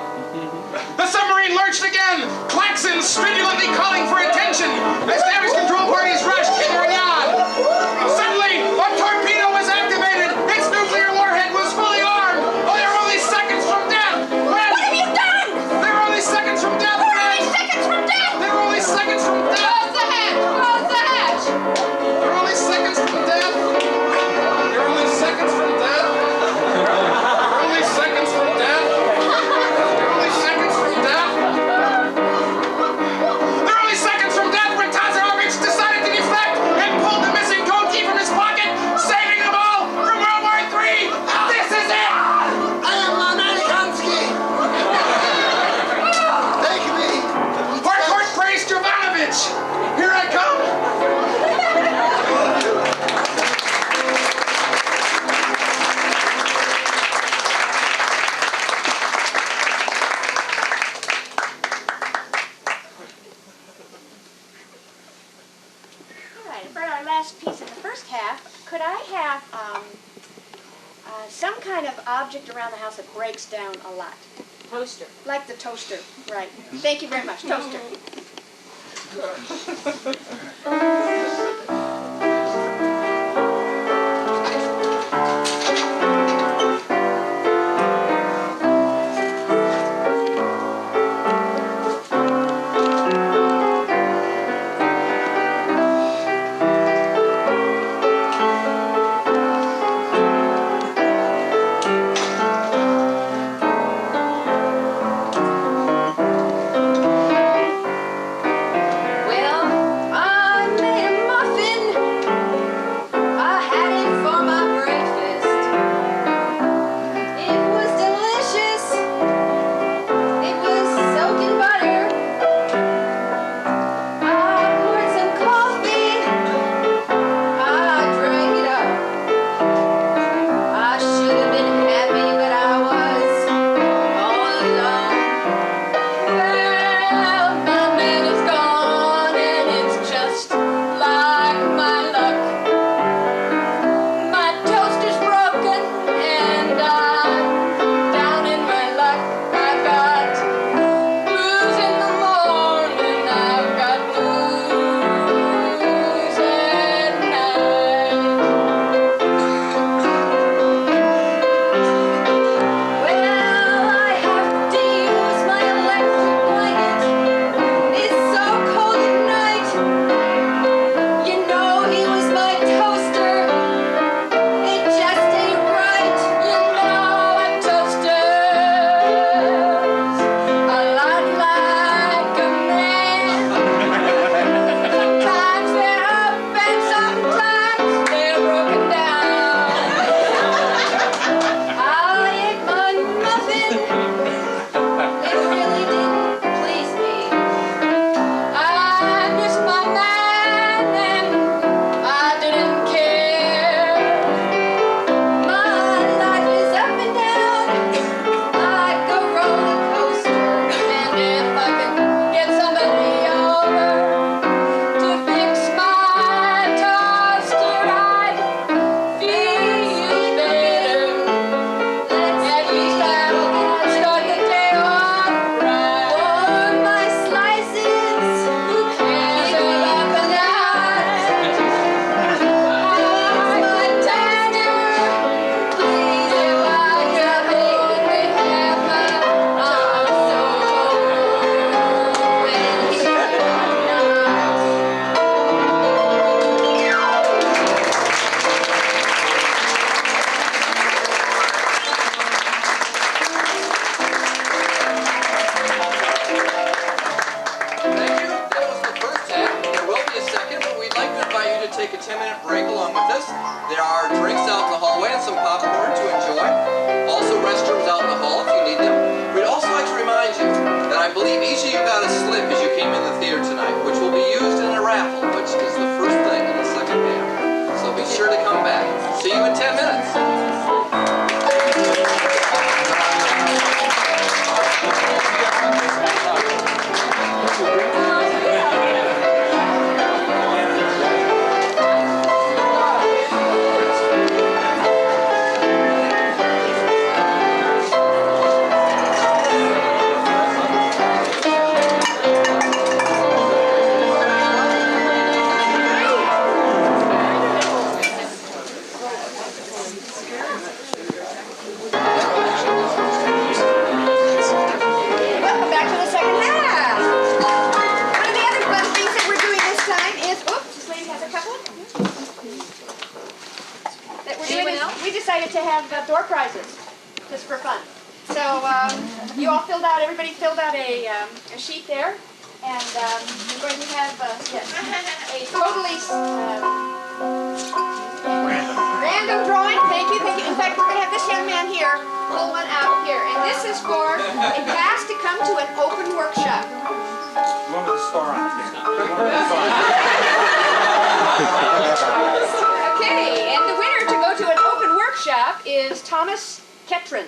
The submarine lurched again, klaxons stridulantly calling for attention as damage control parties rushed hither and yon. Suddenly, a torpedo was activated. Its nuclear warhead was fully armed. Oh, they were only seconds from death. What have you done? They were only seconds from death. We're only seconds from death. They were only seconds from death. Close the hatch! Close the hatch! They were only seconds from death. They were only seconds from death. They were only seconds from death. They were only seconds from death. They're only seconds from death when Tazarovich decided to deflect and pulled the missing code key from his pocket, saving them all from World War III. This is it! I am Amerikansky. Take me. Harcourt praised Jovanovich. Here I come. All right, for our last piece in the first half, could I have some kind of object around the house that breaks down a lot? Toaster. Like the toaster, right. Thank you very much, toaster. Well, I met out in the hallway and some popcorn to enjoy. Also restrooms out in the hall if you need them. We'd also like to remind you that I believe each of you got a slip as you came in the theater tonight, which will be used in a raffle, which is the first thing in the second half. So be sure to come back. See you in 10 minutes. Welcome back to the second half. One of the other fun things that we're doing this time is, oops, this lady has a couple. That we're doing is, we decided to have door prizes, just for fun. So you all filled out, everybody filled out a sheet there, and we're going to have yes, a totally random drawing. Thank you, thank you. In fact, we're going to have this young man here pull one out here, and this is for a pass to come to an open workshop. The one with the star on it. Okay, and the winner to go to an open workshop is Thomas Ketron.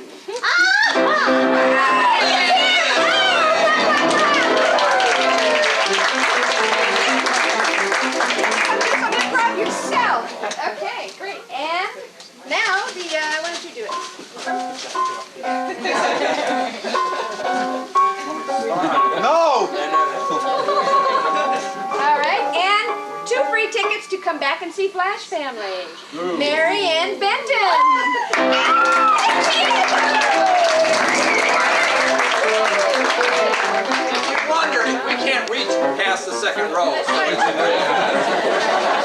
I'm just proud of yourself. Okay, great. And now the why don't you do it? No! All right, and 2 free tickets to come back and see Flash Family. Mary Ann Benton. If you're wondering, we can't reach past the second row. That's right.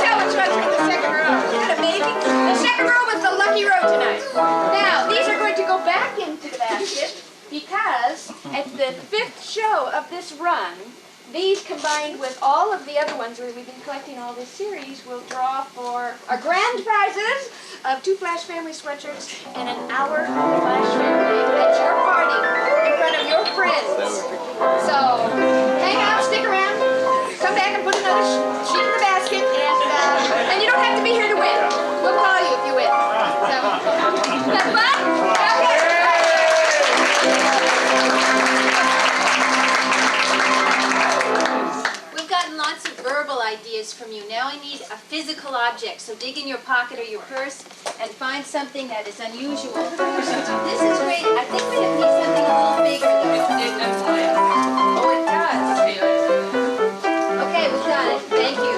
Tell which one's in the second row. Isn't that amazing? The second row was the lucky row tonight. Now, these are going to go back into the basket because at the 5th show of this run, these combined with all of the other ones where we've been collecting all this series will draw for our grand prizes of 2 Flash Family sweatshirts and an hour of the Flash Family at your party in front of your friends. So, hang out, stick around, come back and put another sheet in the basket, and you don't have to be here to win. We'll call you if you win. So, have fun? Okay. We've gotten lots of verbal ideas from you. Now I need a physical object. So dig in your pocket or your purse and find something that is unusual first. This is great. I think we need something a little bigger though. Oh, it does. Okay, we've got it. Thank you.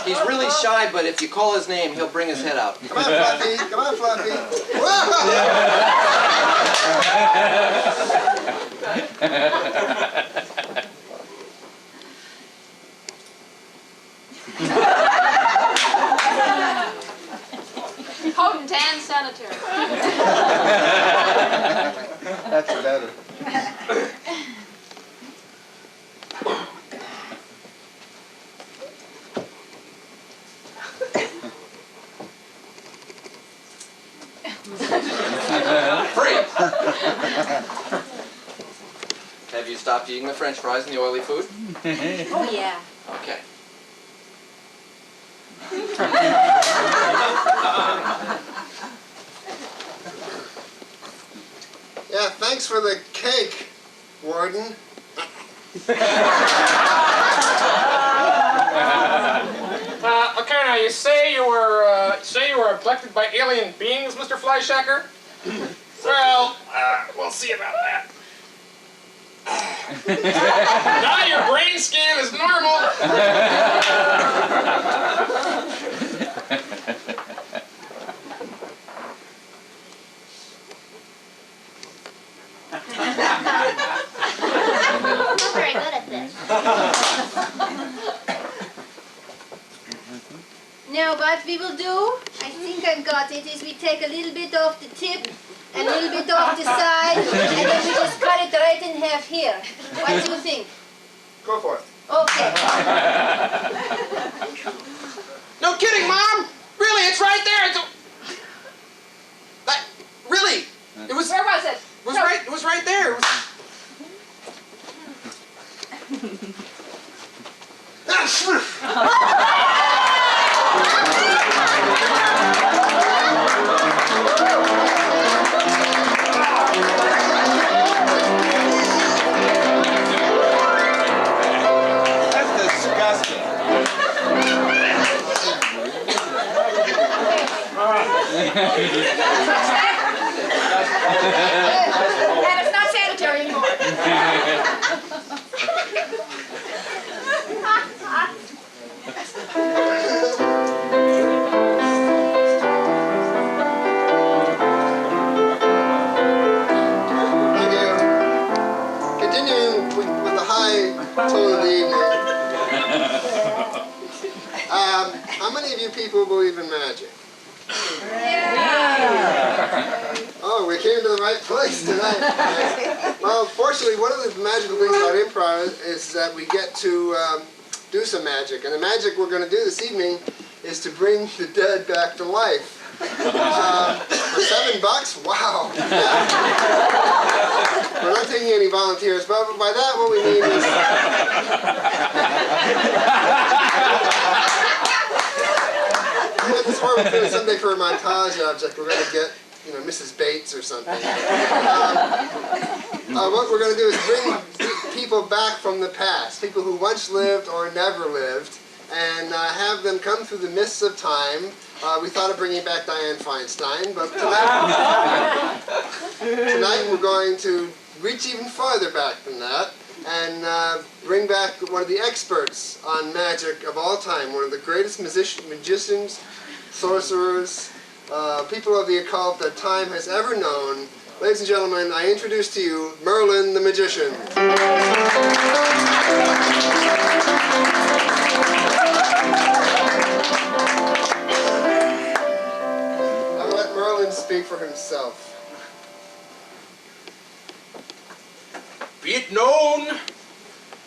He's really shy, but if you call his name, he'll bring his head out. Come on, Fluffy. Come on, Fluffy. Potent and sanitary. That's better. Free! Have you stopped eating the French fries and the oily food? Oh yeah. Okay. Yeah, thanks for the cake, Warden. Okay, now you say you were abducted by alien beings, Mr. Flyshacker? Well, we'll see about that. Now your brain scan is normal. I'm very good at this. Now what we will do, I think I I've got it is we take a little bit off the tip and a little bit off the side, and then we just cut it right in half here. What do you think? Go for it. Okay. No kidding, Mom! Really, it's right there! Really! It was... Where was it? It was right there! It was... That's disgusting. And it's not sanitary anymore. Thank you. Continuing with the high tone of the evening. How many of you people believe in magic? Oh, we came to the right place tonight. Well, fortunately, one of the magical things about improv is that we get to do some magic. And the magic we're going to do this evening is to bring the dead back to life. For $7? Wow. We're not taking any volunteers, but by that what we mean is... This part we're doing someday for a montage object. We're going to get, Mrs. Bates or something. What we're going to do is bring people back from the past, people who once lived or never lived, and have them come through the mists of time. We thought of bringing back Diane Feinstein, but tonight we're going to reach even farther back than that and bring back one of the experts on magic of all time, one of the greatest magicians, sorcerers, people of the occult that time has ever known. Ladies and gentlemen, I introduce to you Merlin the Magician. I'll let Merlin speak for himself. Be it known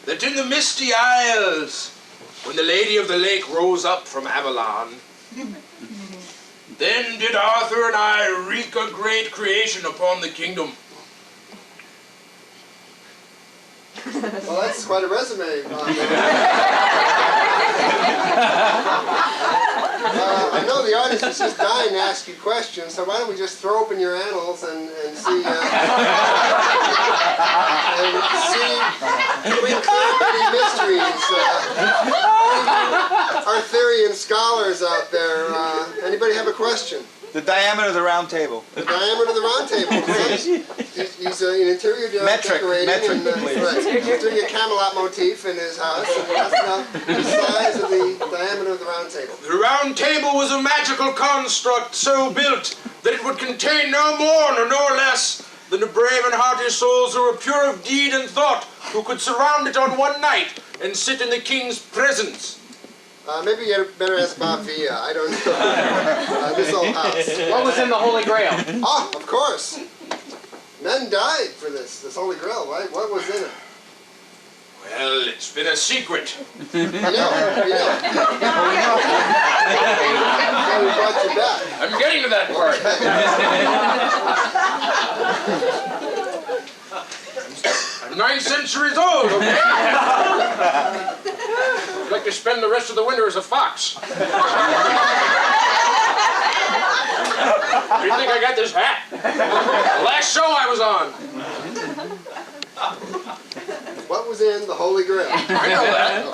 that in the misty isles, when the Lady of the Lake rose up from Avalon, then did Arthur and I wreak a great creation upon the kingdom. Well, that's quite a resume. I know the audience is just dying to ask you questions, so why don't we just throw open your annals and see if we can clear up any mysteries. Arthurian scholars out there, anybody have a question? The diameter of the round table. The diameter of the round table. He's an interior decorating. Metric, and, please. Right, he's doing a Camelot motif in his house, and that's the size of the diameter of the round table. The round table was a magical construct so built that it would contain no more nor no less than the brave and hearty souls who were pure of deed and thought, who could surround it on one night and sit in the king's presence. Maybe you better ask Bob Villa. I don't know. This old house. What was in the Holy Grail? Oh, of course. Men died for this Holy Grail. Right? What was in it? Well, it's been a secret. I know. So we brought you back. I'm getting to that part. I'm 9 centuries old, okay? I'd like to spend the rest of the winter as a fox. Where do you think I got this hat? The last show I was on. What was in the Holy Grail? I know that.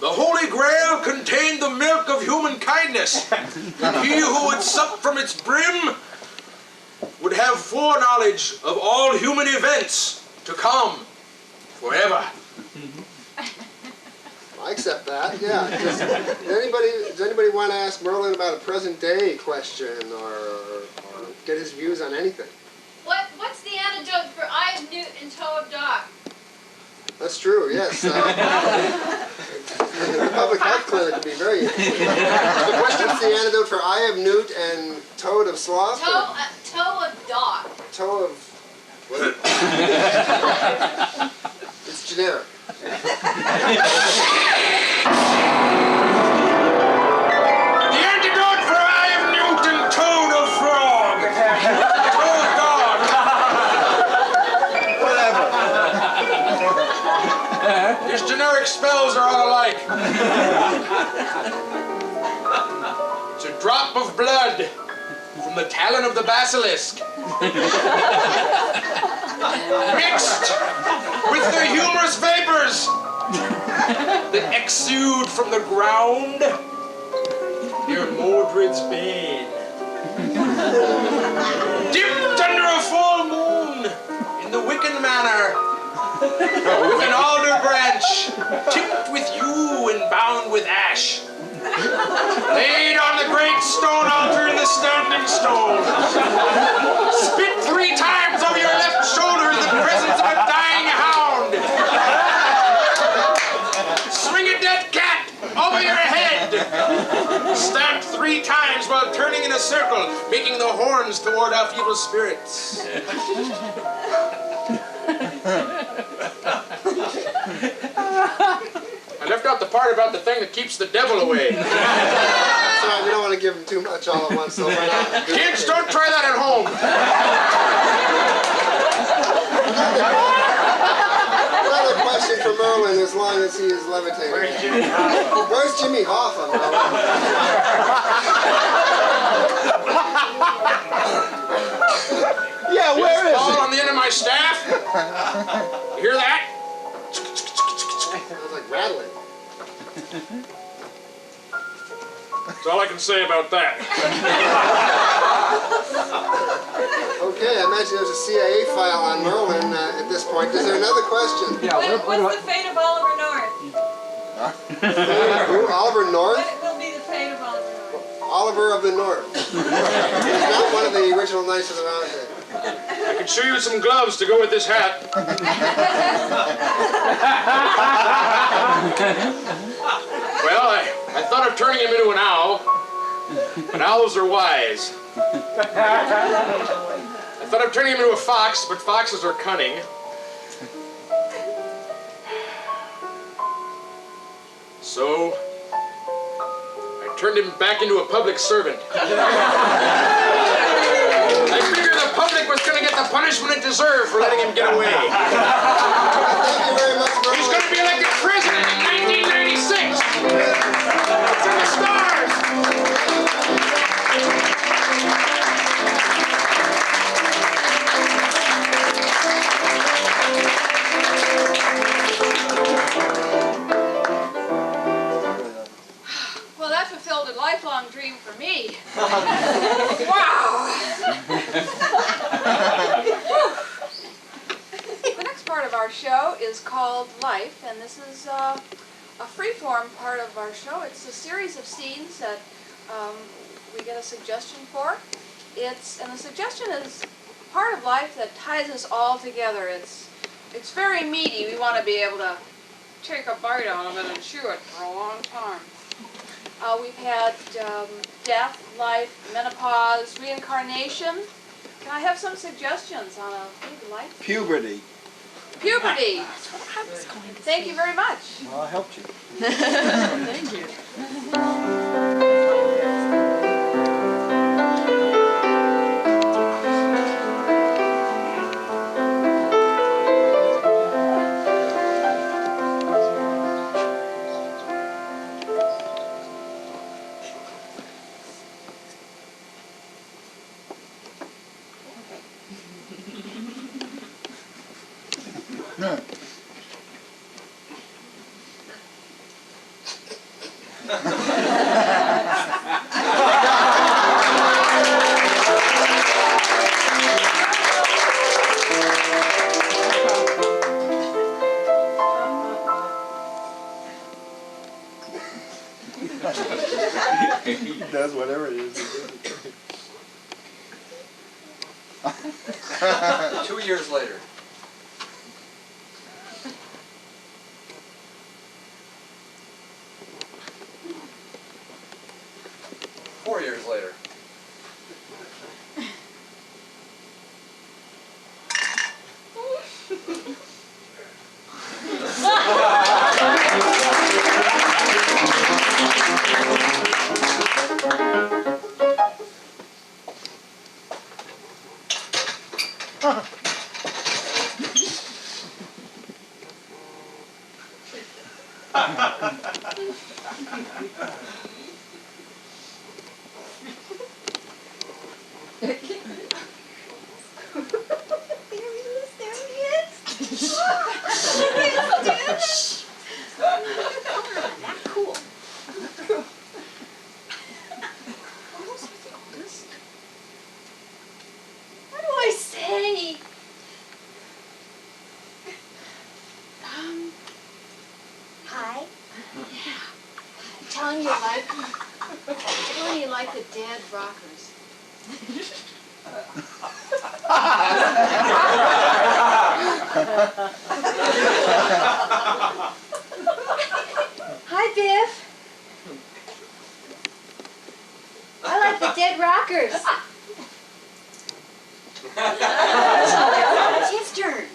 The Holy Grail contained the milk of human kindness. And he who would sup from its brim would have foreknowledge of all human events to come forever. I accept that, yeah. Does anybody want to ask Merlin about a present day question or get his views on anything? What's the antidote for eye of newt and toe of dog? That's true, yes. The public health clinic would be very interesting. The question's the antidote for eye of newt and toad of sloth? Toe of dog. Toe of... what? It's generic. The antidote for eye of newt and toad of frog. Toe of dog. Whatever. These generic spells are all alike. It's a drop of blood from the talon of the basilisk, mixed with the humorous vapors that exude from the ground near Mordred's bane. Dipped under a full moon in the Wiccan manor, with an alder branch tipped with yew and bound with ash, laid on the great stone altar in the standing stone. Spit 3 times over your left shoulder in the presence of a dying hound. Swing a dead cat over your head. Stamp 3 times while turning in a circle, making the horns to ward off evil spirits. I left out the part about the thing that keeps the devil away. Sorry, we don't want to give them too much all at once, so why not? Kids, don't try that at home. Another question for Merlin as long as he is levitating. Where's Jimmy Hoffa? Where's Jimmy Hoffa, Merlin? Yeah, where is Ball it? on the end of my staff. You hear that? Sounds like rattling. That's all I can say about that. Okay, I imagine there's a CIA file on Merlin at this point. Is there another question? What's the fate of Oliver North? Who? Oliver North? What will be the fate of Oliver North? Oliver of the North. He's not one of the original Knights of the Round Table. I can show you some gloves to go with this hat. Well, I thought of turning him into an owl, but owls are wise. I thought of turning him into a fox, but foxes are cunning. So, I turned him back into a public servant. I figured the public was going to get the punishment it deserved for letting him get away. Thank you very much, Merlin. He's going to be elected president in 1996. It's in the stars. Well, that fulfilled a lifelong dream for me. Wow! The next part of our show is called Life, and this is a free-form part of our show. It's a series of scenes that we get a suggestion for. And the suggestion is part of life that ties us all together. It's very meaty. We want to be able to take a bite out of it and chew it for a long time. We've had death, life, menopause, reincarnation. Can I have some suggestions on a big life? Puberty. Puberty. Thank you very much. Well, I helped you. Thank you. He does whatever it is. 2 years later. 4 years later. Hi, Biff. I like the dead rockers. It's his turn.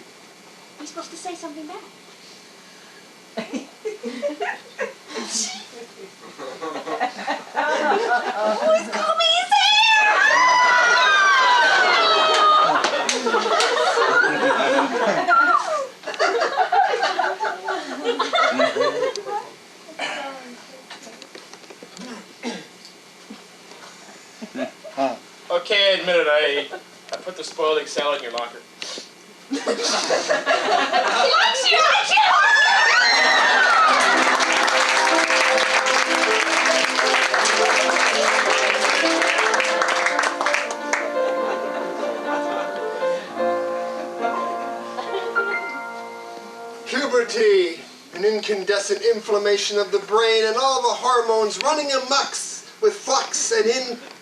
He's supposed to say something back. Who's combing his Okay, I admit it. I put the spoiled egg salad in your locker. He likes you! Puberty, an incandescent inflammation of the brain and all the hormones running amok with flux and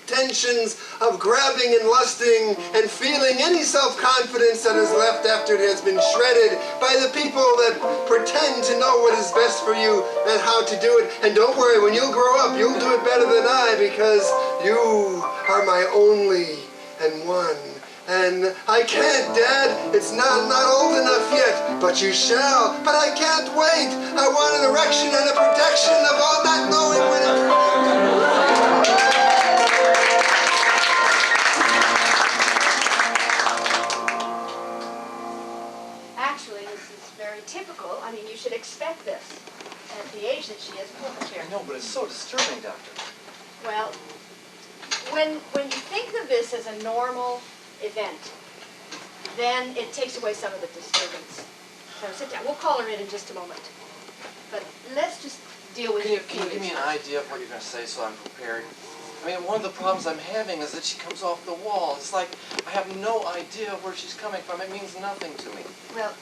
intentions of grabbing and lusting and feeling any self-confidence that is left after it has been shredded by the people that pretend to know what is best for you and how to do it. And don't worry, when you grow up, you'll do it better than I, because you are my only and one. And I can't, Dad. It's not old enough yet, but you shall. But I can't wait. I want an erection and a protection of all that knowing when it... Actually, this is very typical. I mean, you should expect this at the age that she is. Pull the chair. I know, but it's so disturbing, Doctor. Well, when you think of this as a normal event, then it takes away some of the disturbance. So sit down. We'll call her in just a moment. But let's just deal with your Can you give me feelings. an idea of what you're going to say so I'm prepared? I mean, one of the problems I'm having is that she comes off the wall. It's like I have no idea where she's coming from. It means nothing to me. Well,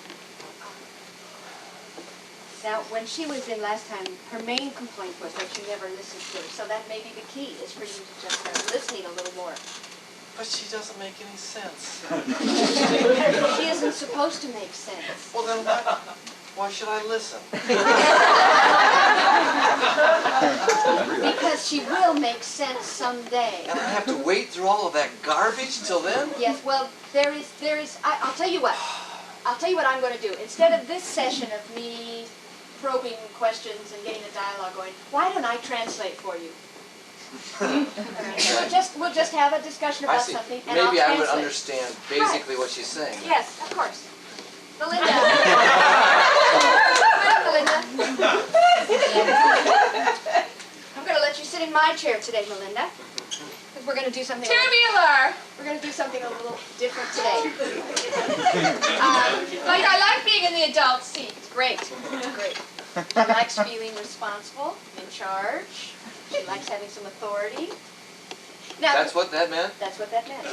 now, when she was in last time, her main complaint was that you never listened to her. So that may be the key, is for you to just start listening a little more. But she doesn't make any sense. She isn't supposed to make sense. Well, then why should I listen? Because she will make sense someday. And I have to wait through all of that garbage till then? Yes, well, I'll tell you what. I'll tell you what I'm going to do. Instead of this session of me probing questions and getting a dialogue going, why don't I translate for you? We'll just have a discussion I about see. something, and Maybe I'll I would translate. understand basically what she's saying. Yes, of course. Melinda. Melinda. I'm going to let you sit in my chair today, Melinda. Because we're going to do something. Tubular! We're going to do something a little different today. Like, I like being in the adult seat. Great, great. She likes feeling responsible, in charge. She likes having some authority. Now, That's what that meant? that's what that meant.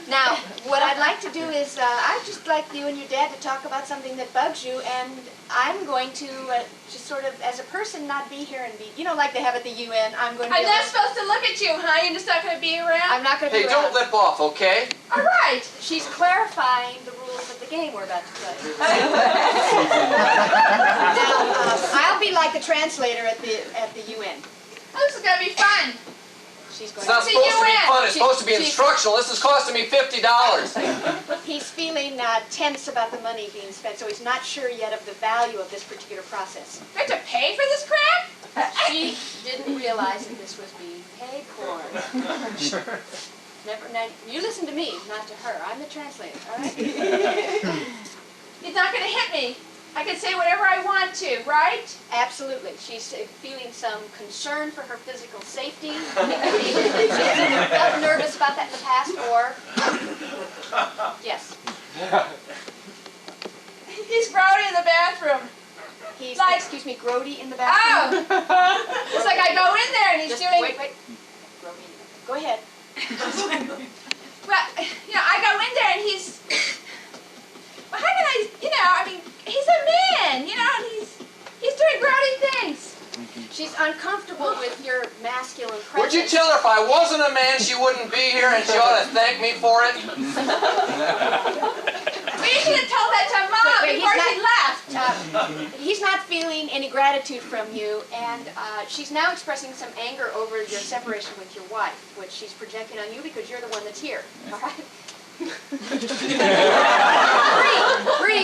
Now, what I'd like to do is, I'd just like you and your dad to talk about something that bugs you, and I'm going to just sort of, as a person, not be here and be, like they have at the UN, I'm going to be I'm not supposed to look at you, huh? You're just not going to be around? I'm not going to Hey, be don't around. lip off, okay? All right. She's clarifying the rules of the game we're about to play. Now, I'll be like the translator at the UN. Oh, this is going to be fun. She's going It's not to supposed to be fun. It's She- supposed to be she's- instructional. This is costing me $50. He's feeling tense about the money being spent, so he's not sure yet of the value of this particular process. I have to pay for this crap? She didn't realize that this was being paid for. Never, now, you listen to me, not to her. I'm the translator, all right? He's not going to hit me. I can say whatever I want to, right? Absolutely. She's feeling some concern for her physical safety. She's either felt nervous about that in the past, or yes. He's grody in the bathroom. He's, Like- excuse me, grody in the bathroom. Oh! It's like I go in there and he's Just doing... wait. Grody. Go ahead. Well, I go in there and he's... Well, how can I... he's a man, and he's doing grody things. She's uncomfortable with your masculine presence. Would you tell her if I wasn't a man, she wouldn't be here and she ought to thank me for it? Well, you should have told that to Mom Wait, before she left. He's not feeling any gratitude from you, and she's now expressing some anger over your separation with your wife, which she's projecting on you because you're the one that's here. All right? Breathe,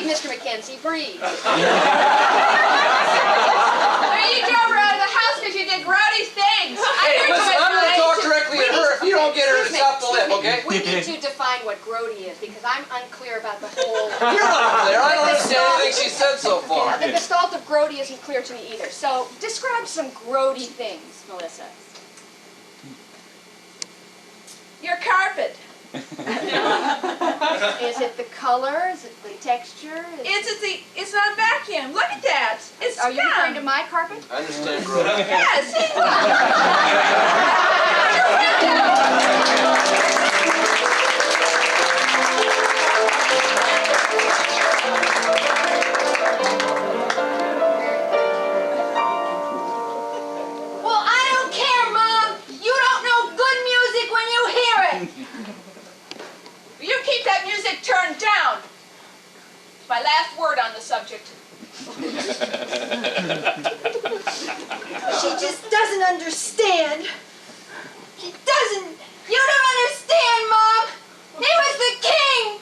Mr. Mackenzie, breathe. You drove her out of the house because you did grody things. Hey, listen, I'm going to talk directly to her. If you don't get her to stop the lip, okay? We need to define what grody is because I'm unclear about the whole... You're not clear. I don't understand anything she said so far. The gestalt of grody isn't clear to me either. So describe some grody things, Melissa. Your carpet. Is it the color? Is it the texture? It's not vacuum. Look at that. It's Are you referring to my carpet? I understand, bro. Yes. Well, I don't care, Mom. You don't know good music when you hear it. You keep that music turned down. It's my last word on the subject. She just doesn't understand. She doesn't. You don't understand, Mom. He was the king.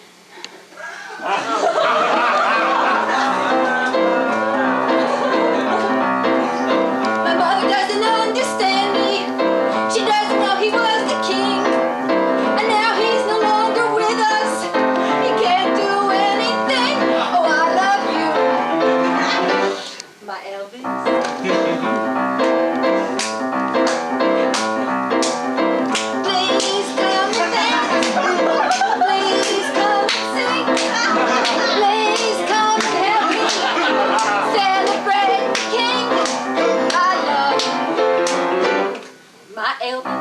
My mother doesn't understand me. She doesn't know he was the king. And now he's no longer with us. He can't do anything. Oh, I love you. My Elvis. Please come and dance. Please come and sing. Please come and help me celebrate the king. I love my Elvis.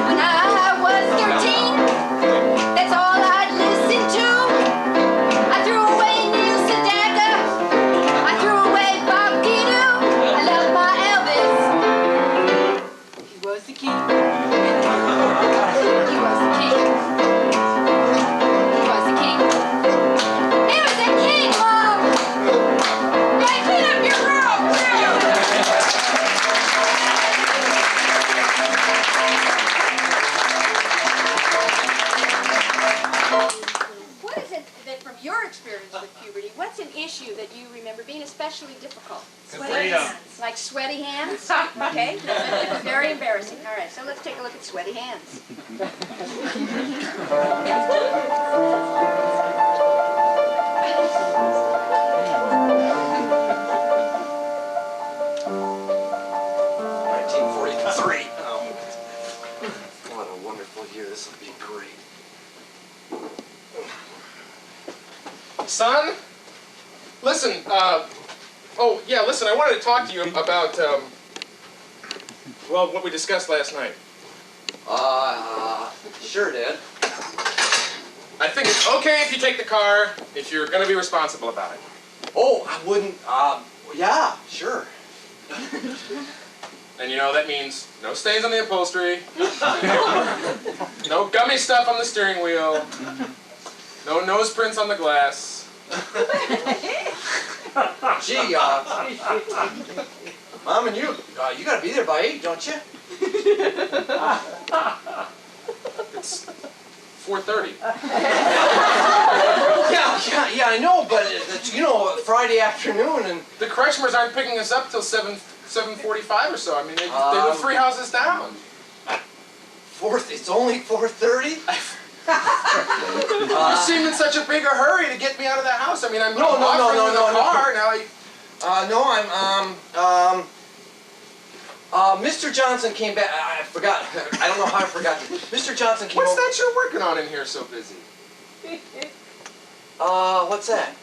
When I was 13, that's all I'd listen to. I threw away Neil Sedaka. I threw away Bob Guido. I love my Elvis. He was the king. He was the king. He was the king. He was the king, Mom. Hey, clean up your room, too. What is it that, from your experience with puberty, what's an issue that you remember being especially difficult? Sweaty hands. Like sweaty hands? Okay, very embarrassing. All right, so let's take a look at sweaty hands. What a wonderful year. This will be great. Son, listen, listen, I wanted to talk to you about, well, what we discussed last night. Sure, Dad. I think it's okay if you take the car, if you're going to be responsible about it. Oh, I wouldn't, yeah, sure. And that means no stains on the upholstery, no gummy stuff on the steering wheel, no nose prints on the glass. Gee, Mom and you gotta be there by 8, don't you? It's 4:30. Yeah, I know, but it's, you know, Friday afternoon and... The Kretschmers aren't picking us up till 7:45 or so. I mean, they live 3 houses down. It's only 4:30? You seem in such a big a hurry to get me out of the house. I mean, I'm No, offering you the car now. Mr. Johnson came back. I forgot. I don't know how I forgot. Mr. Johnson came What's over. that you're working on in here so busy? What's that?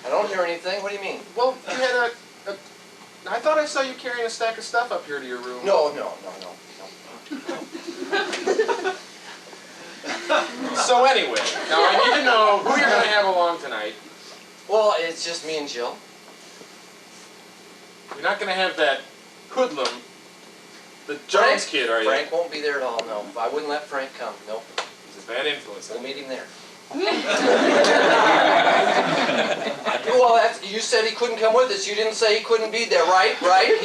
I don't hear anything. What do you mean? Well, you had I thought I saw you carrying a stack of stuff up here to your room. No. So anyway, now I need to know who you're going to have along tonight. Well, it's just me and Jill. You're not going to have that hoodlum, the Jones kid, are you? Frank won't be there at all, no. I wouldn't let Frank come, nope. He's a bad influence. We'll meet him there. Well, you said he couldn't come with us. You didn't say he couldn't be there, right? Right?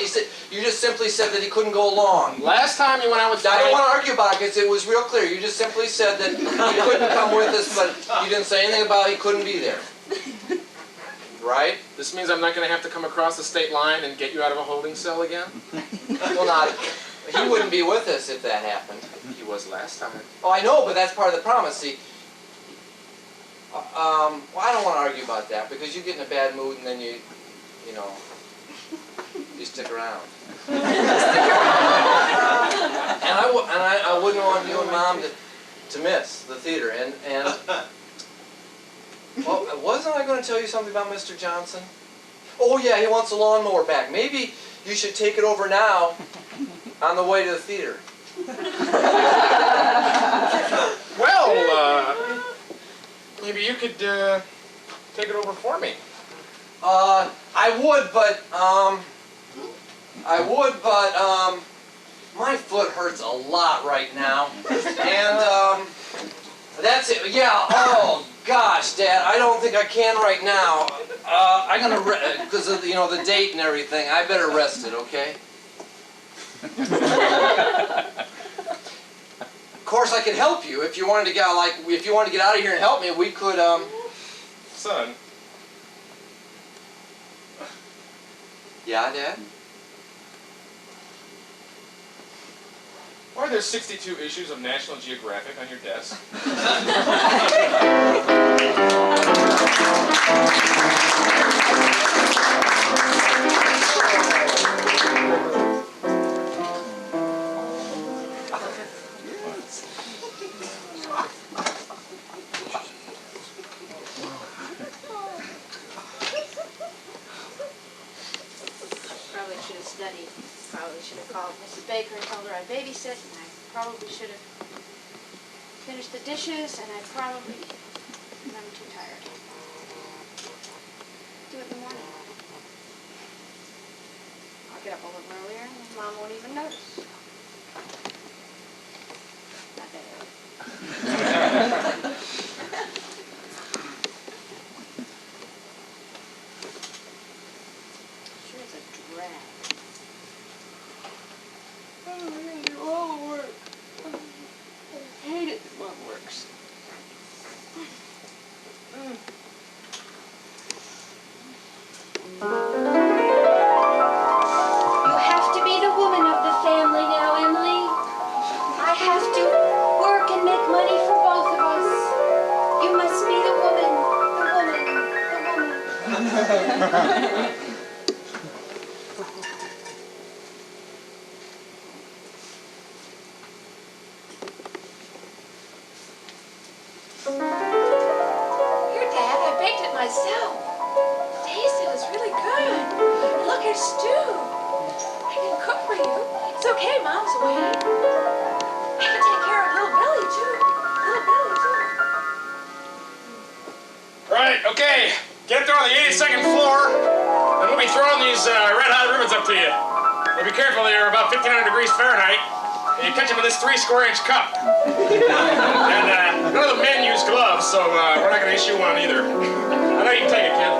You just simply said that he couldn't go along. Last time you went out with I don't Frank... want to argue about it because it was real clear. You just simply said that he couldn't come with us, but you didn't say anything about he couldn't be there. Right? This means I'm not going to have to come across the state line and get you out of a holding cell again? Well, he wouldn't be with us if that happened. He was last time. Oh, I know, but that's part of the promise. See, well, I don't want to argue about that because you get in a bad mood and then you stick around. And I wouldn't want you and Mom to miss the theater. And well, wasn't I going to tell you something about Mr. Johnson? Oh yeah, he wants a lawnmower back. Maybe you should take it over now on the way to the theater. Well, maybe you could take it over for me. I would, but my foot hurts a lot right now, and that's it. Yeah. Oh gosh, Dad, I don't think I can right now. I'm gonna because of the date and everything. I better rest it, okay? Of course, I could help you if you wanted to get if you wanted to get out of here and help me. We could Son. Yeah, Dad. Why are there 62 issues of National Geographic on your desk? Probably should have studied. Probably should have called Mrs. Baker and told her I'd babysit, and I probably should have finished the dishes, and I'm too tired. Do it in the morning. I'll get up a little earlier, and Mom won't even notice. Not that early. Sure is a drag. I gotta do all the work. I hate it when Mom works. You have to be the woman of the family now, Emily. I have to work and make money for both of us. You must be the woman, the woman. Here, Dad, I baked it myself. Taste, it was really good. Look, it's stew. I can cook for you. It's okay, Mom's away. I can take care of little Billy, too. Little Billy, too. Right, okay. Get up there on the 82nd floor, and we'll be throwing these red hot ribbons up to you. Well, be careful, they're about 1,500 degrees Fahrenheit. And you catch them in this 3 square-inch cup. And none of the men use gloves, so we're not going to issue one either. I know you can take it, kid.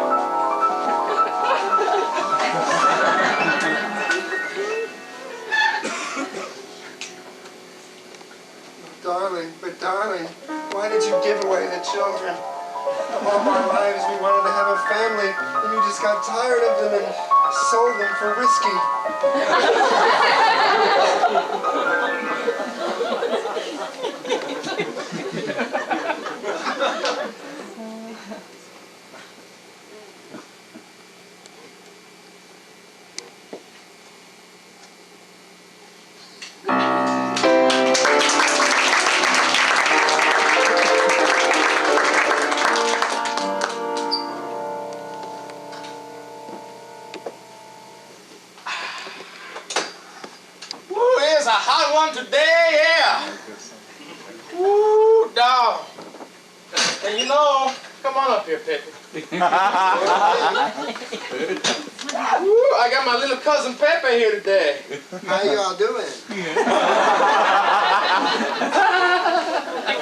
children. All our lives we wanted to have a family, and you just got tired of them and sold them for whiskey. A hot one today, yeah. Woo, dog. And you know, come on up here, Pepe. Woo, I got my little cousin Pepe here today. How y'all doing? He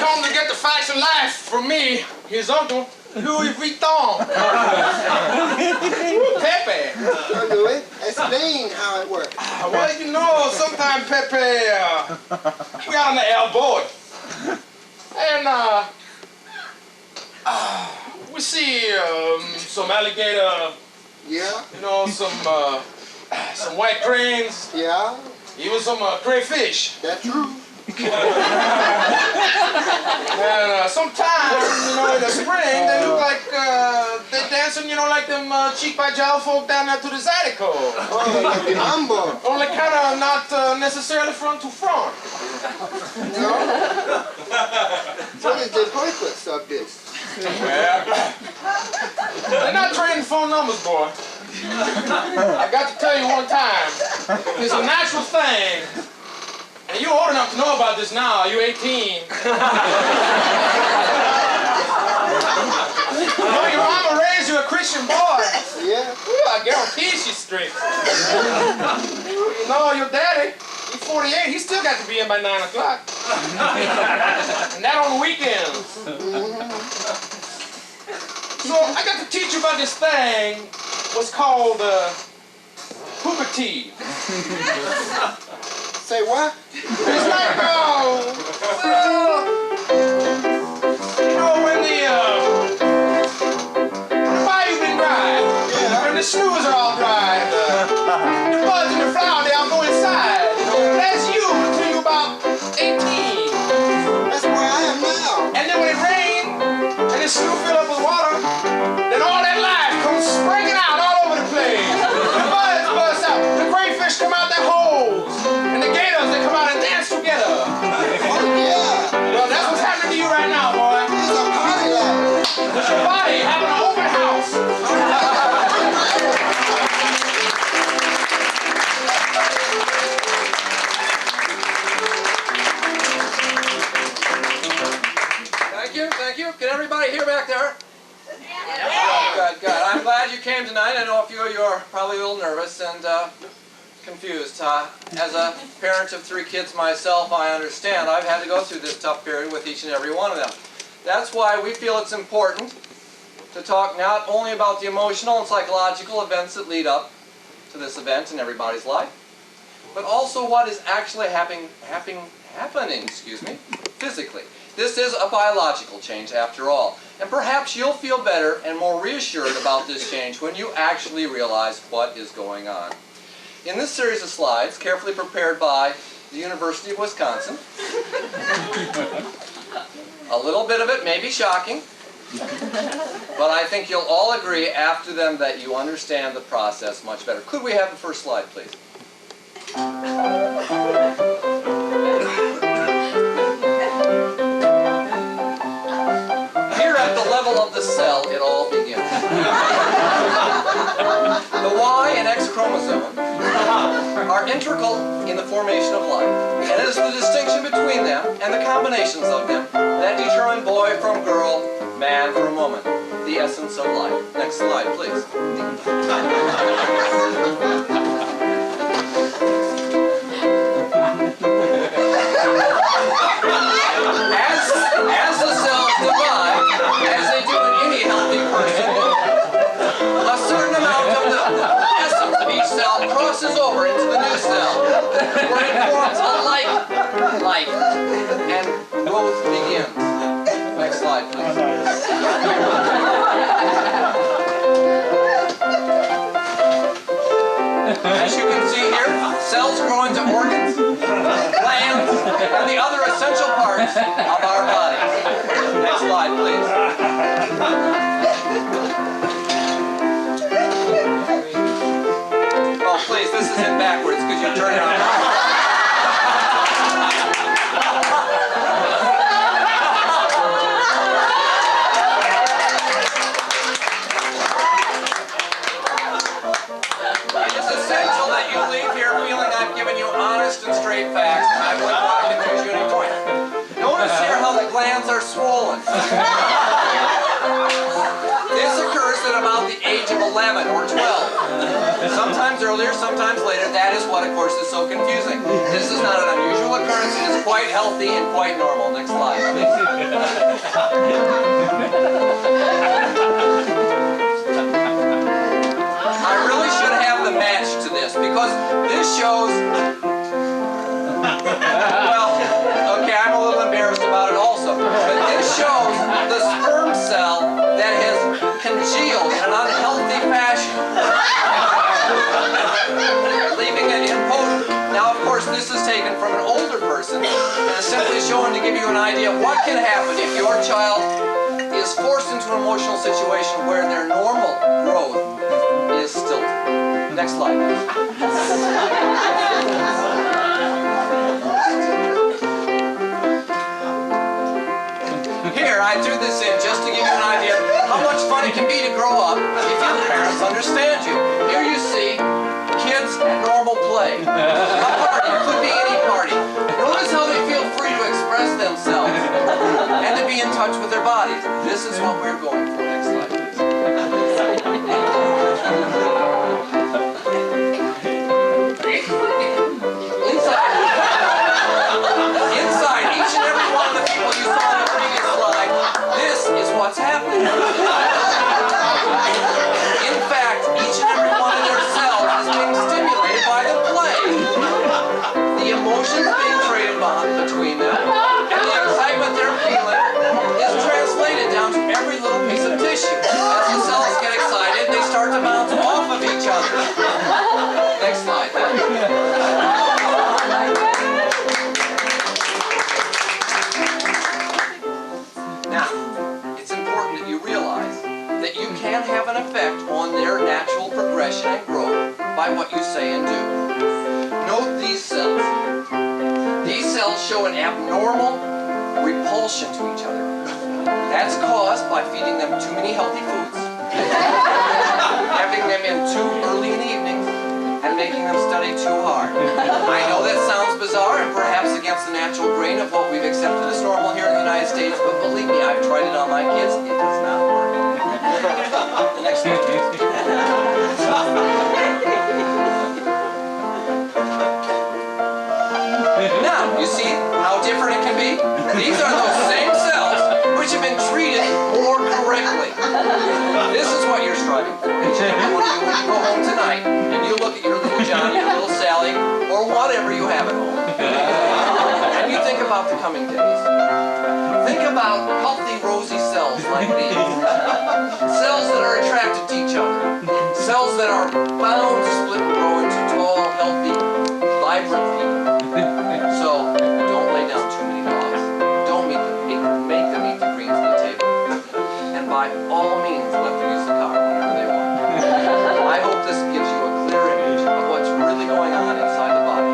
come to get the facts of life from me, his uncle, Louis Vuitton. Woo, Pepe. I'll do it. Explain how it works. Well, you know, sometimes Pepe, we out on the elbow. And, we see some alligator, Yeah? you know, some white cranes, Yeah? even some crayfish. That's true. And sometimes, you know, in the spring, they look like they're dancing, you know, like them cheek by jowl folk down there to the Zydeco. Oh, like the mambo. Only kind of not necessarily front to front. No? What is the purpose of this? Well, they're not trading phone numbers, boy. I got to tell you one time, it's a natural thing. And you're old enough to know about this now. You're 18. You know, your mama raised you a Christian boy. Yeah? Ooh, I guarantee she's strict. You know, your daddy, he's 48. He still got to be in by 9 o'clock. And that on the weekends. So I got to teach you about this thing, what's called puberty. Say what? It's like, you know, when the bayou been dry, when the snows are all dry, the buds and the flowers, they all go inside. You know, that's you until you're about 18. That's where I am now. And then when it rains, and the snow fill up with water, then all that life comes springing out all over the place. The buds bust out, the crayfish come out their holes, and the gators, they come out and dance together. Oh, yeah. Well, that's what's happening to you right now, boy. It's a party like. It's your body having an open house. Thank you. Can everybody hear back there? Good, good. I'm glad you came tonight. I know a few of you are probably a little nervous and confused. As a parent of 3 kids myself, I understand I've had to go through this tough period with each and every one of them. That's why we feel it's important to talk not only about the emotional and psychological events that lead up to this event in everybody's life, but also what is actually happening physically. This is a biological change after all. And perhaps you'll feel better and more reassured about this change when you actually realize what is going on. In this series of slides, carefully prepared by the University of Wisconsin, a little bit of it may be shocking, but I think you'll all agree after them that you understand the process much better. Could we have the first slide, please? Here at the level of the cell, it all begins. The Y and X chromosome are integral in the formation of life, and it is the distinction between them and the combinations of them that determine boy from girl, man from woman, the essence of life. Next slide, please. As the cells divide, as they do in any healthy person, a certain amount of the essence of each cell crosses over into the new cell, where it forms a life, and growth begins. Next slide, please. As you can see here, cells grow into organs, glands, and the other essential parts of our bodies. Next slide, please. Oh, please, this is in backwards because you turned it on. And straight facts. I wouldn't want to confuse you any point. Notice here how the glands are swollen. This occurs at about the age of 11 or 12. Sometimes earlier, sometimes later. That is what, of course, is so confusing. This is not an unusual occurrence. It is quite healthy and quite normal. Next slide, please. I really should have the match to this because this shows. Well, okay, I'm a little embarrassed about it also. But this shows the sperm cell that has congealed in an unhealthy fashion, leaving it impotent. Now, of course, this is taken from an older person and is simply shown to give you an idea of what can happen if your child is forced into an emotional situation where their normal growth is stilted. Next slide, please. Here, I threw this in just to give you an idea of how much fun it can be to grow up if your parents understand you. Here you see kids at normal play. A party, it could be any party. Notice how they feel free to express themselves and to be in touch with their bodies. This is what we're going for. Next slide, please. Inside each and every one of the people you saw in the previous slide, this is what's happening. In fact, each and every one of their cells is being stimulated by the play. The emotions being traded between them and the excitement they're feeling is translated down to every little piece of tissue. As the cells get excited, they start to bounce off of each other. Next slide. Now, it's important that you realize that you can have an effect on their natural progression and growth by what you say and do. Note these cells. These cells show an abnormal repulsion to each other. That's caused by feeding them too many healthy foods, having them in too early in the evening, and making them study too hard. I know that sounds bizarre and perhaps against the natural grain of what we've accepted as normal here in the United States, but believe me, I've tried it on my kids. It does not work. The next one. Now, you see how different it can be? These are those same cells which have been treated more correctly. This is what you're striving for. Each and every one of you when you go home tonight and you look at your little Johnny, your little Sally, or whatever you have at home, and you think about the coming days. Think about healthy, rosy cells like these. Cells that are attracted to each other. Cells that are bound to split and grow into tall, healthy, vibrant people. So, don't lay down too many laws. Don't make them eat the greens of the table. And by all means, let them use the car whenever they want. I hope this gives you a clear image of what's really going on inside the body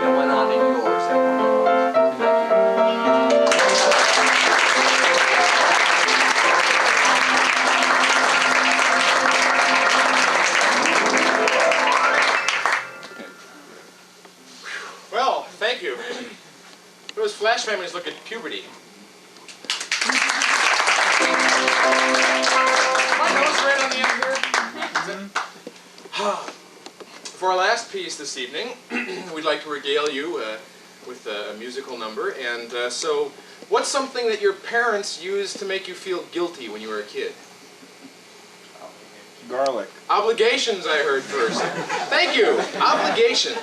and went on in yours at one point. Thank you. Well, thank you. Those flash memories look at puberty. My nose right on the end here. For our last piece this evening, we'd like to regale you with a musical number. And so, what's something that your parents used to make you feel guilty when you were a kid? Garlic. Obligations, I heard first. Thank you. Obligation.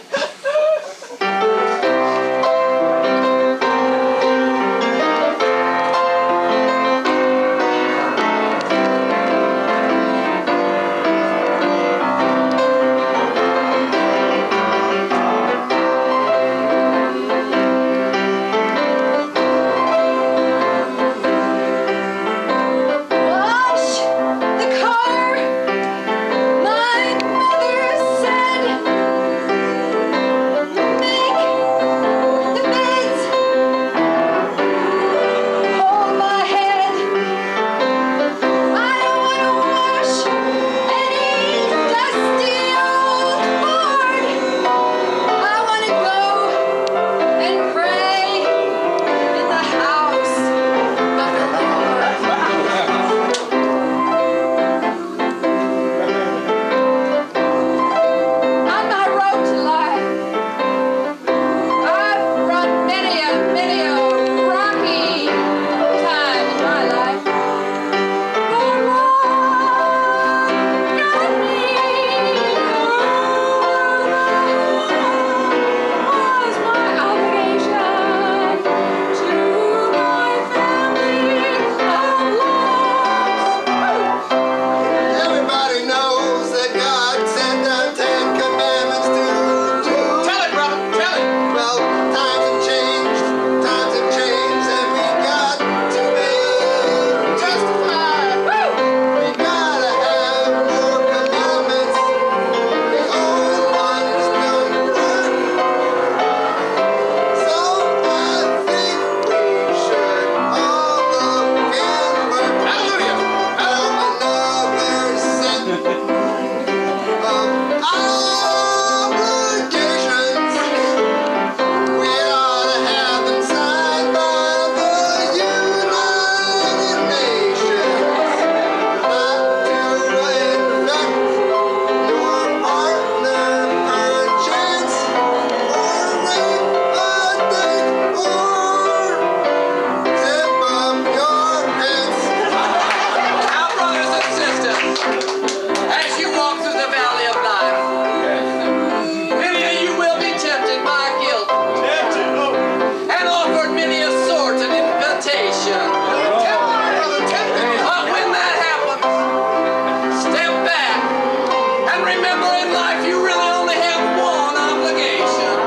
in life you really only have one obligation,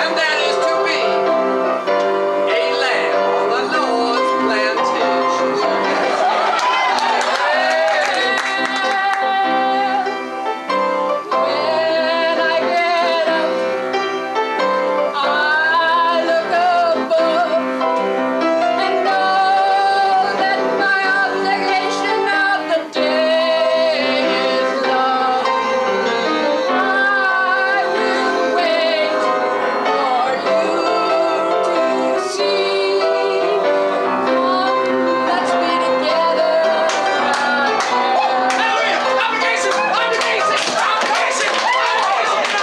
and that is to be a lamb on the Lord's plantation. When I get up, I look above and know that my obligation of the day is love. I will wait for you to see. Come, let's be together again. Obligation! Obligation! Obligation!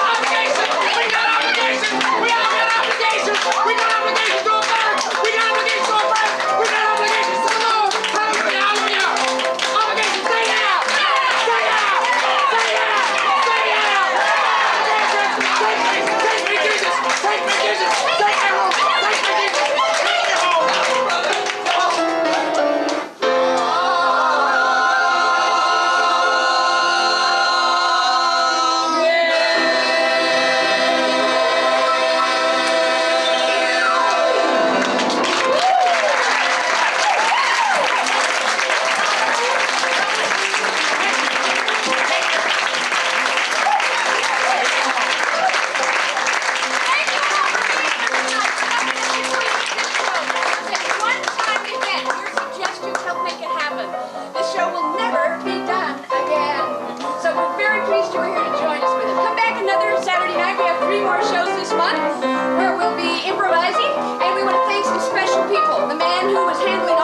Obligation! We got obligations! We all got obligations! We got obligations to a bird! We got obligations to a bird! We got obligations to the Lord! Hallelujah! Hallelujah! Obligations! Say yeah! Say yeah! Say yeah! Say yeah! Take me, Jesus! Take me, Jesus! Take me home! Take me, Jesus! Take me home! Brother! One-time event. Your suggestions help make it happen. The show will never be done again. So we're very pleased you were here to join us with it. Come back another Saturday night. We have 3 more shows this month where we'll be improvising, and we want to thank some special people. The man who was handling